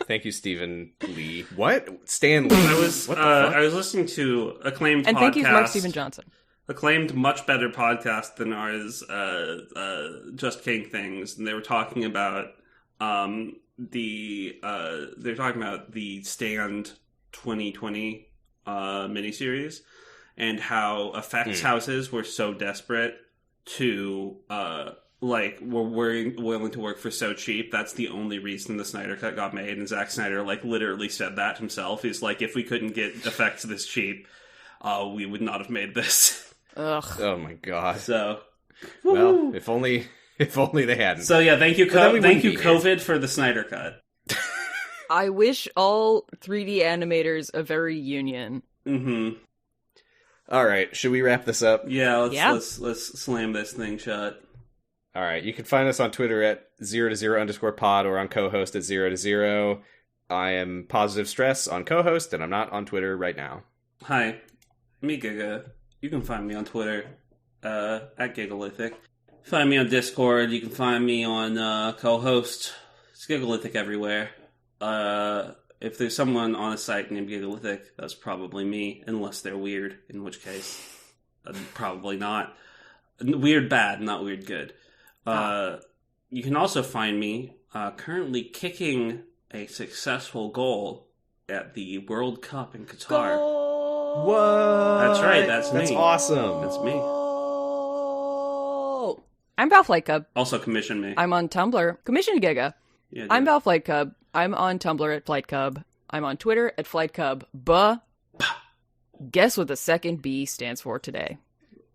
Thank you, Stephen Lee. What? Stan Lee. I was What the fuck? I was listening to acclaimed And podcast. thank you, Mark Steven Johnson. Acclaimed, much better podcast than ours. Just King Things, and they were talking about they're talking about the Stand 2020 miniseries, and how effects houses were so desperate to were willing to work for so cheap. That's the only reason the Snyder Cut got made. And Zack Snyder literally said that himself. He's like, if we couldn't get effects this cheap, we would not have made this. Ugh. Oh my god. So, Well, if only they hadn't. so yeah, thank you, But then we thank you, wouldn't be here. COVID, for the Snyder Cut. I wish all 3D animators a very union. Mm-hmm. All right, should we wrap this up? Yeah, Yeah. let's slam this thing shut. All right, you can find us on Twitter at 0to0_pod or on co-host at 0to0. I am Positive Stress on co-host, and I'm not on Twitter right now. Hi, me Giga. You can find me on Twitter at Gigalithic. Find me on Discord. You can find me on co-host. It's Gigalithic everywhere. If there's someone on a site named Gigalithic, that's probably me, unless they're weird, in which case, probably not. Weird bad, not weird good. You can also find me currently kicking a successful goal at the World Cup in Qatar. What? That's right, that's me. That's awesome. That's me. Oh. I'm Val Flight Cub. Also commission me. I'm on Tumblr. Commission Giga. Yeah, I'm dude. Val Flight Cub. I'm on Tumblr at Flight Cub. I'm on Twitter at Flight Cub. Buh. Guess what the second B stands for today.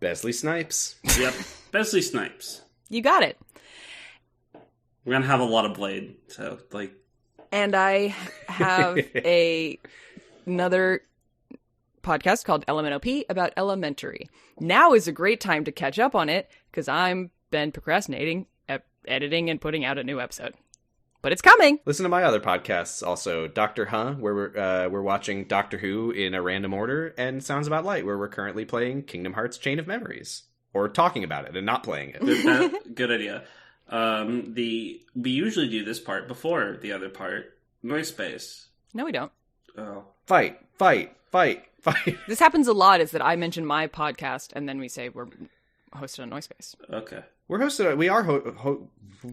Besley Snipes. Yep. Besley Snipes. You got it. We're gonna have a lot of Blade, so And I have another podcast called LMNOP about Elementary. Now is a great time to catch up on it because I'm been procrastinating at editing and putting out a new episode. But it's coming. Listen to my other podcasts also. Doctor Huh, where we're watching Doctor Who in a random order, and Sounds About Light, where we're currently playing Kingdom Hearts Chain of Memories. Or talking about it and not playing it. good idea. We usually do this part before the other part. Noise space. No, we don't. Oh. Fight. This happens a lot, is that I mention my podcast and then we say we're hosted on Noisepace. Okay. We're hosted. We are.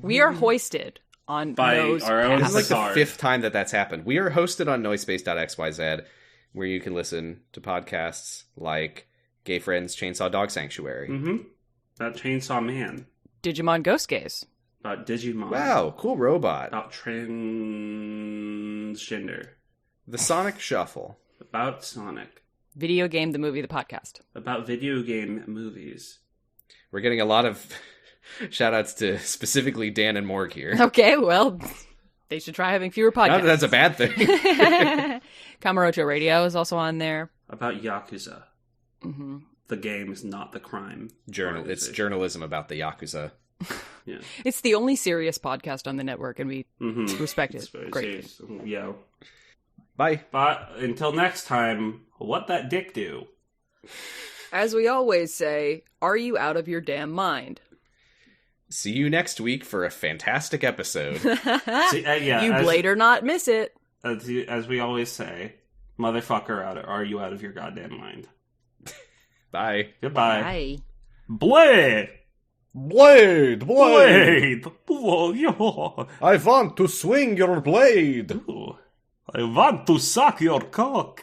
We are hoisted on By Nose our own This is like the Sorry. fifth time that's happened. We are hosted on Noisepace.xyz, where you can listen to podcasts like Gay Friends Chainsaw Dog Sanctuary. Mm-hmm. About Chainsaw Man. Digimon Ghost Gaze. About Digimon. Wow, cool robot. About transgender. The Sonic Shuffle. About Sonic. Video Game, the Movie, the Podcast. About video game movies. We're getting a lot of shout-outs to specifically Dan and Morg here. Okay, well, they should try having fewer podcasts. Not that that's a bad thing. Kamurocho Radio is also on there. About Yakuza. Mm-hmm. The game is not the crime. It's organization. journalism about the Yakuza. Yeah. It's the only serious podcast on the network, and we Mm-hmm. respect It's it very greatly. serious. Yeah. Bye. But until next time, what that dick do? As we always say, are you out of your damn mind? See you next week for a fantastic episode. See, You blade or not miss it. As we always say, motherfucker, are you out of your goddamn mind? Bye. Goodbye. Bye. Bleh! Blade! Blade! Oh, yo. I want to swing your blade! Ooh. I want to suck your cock.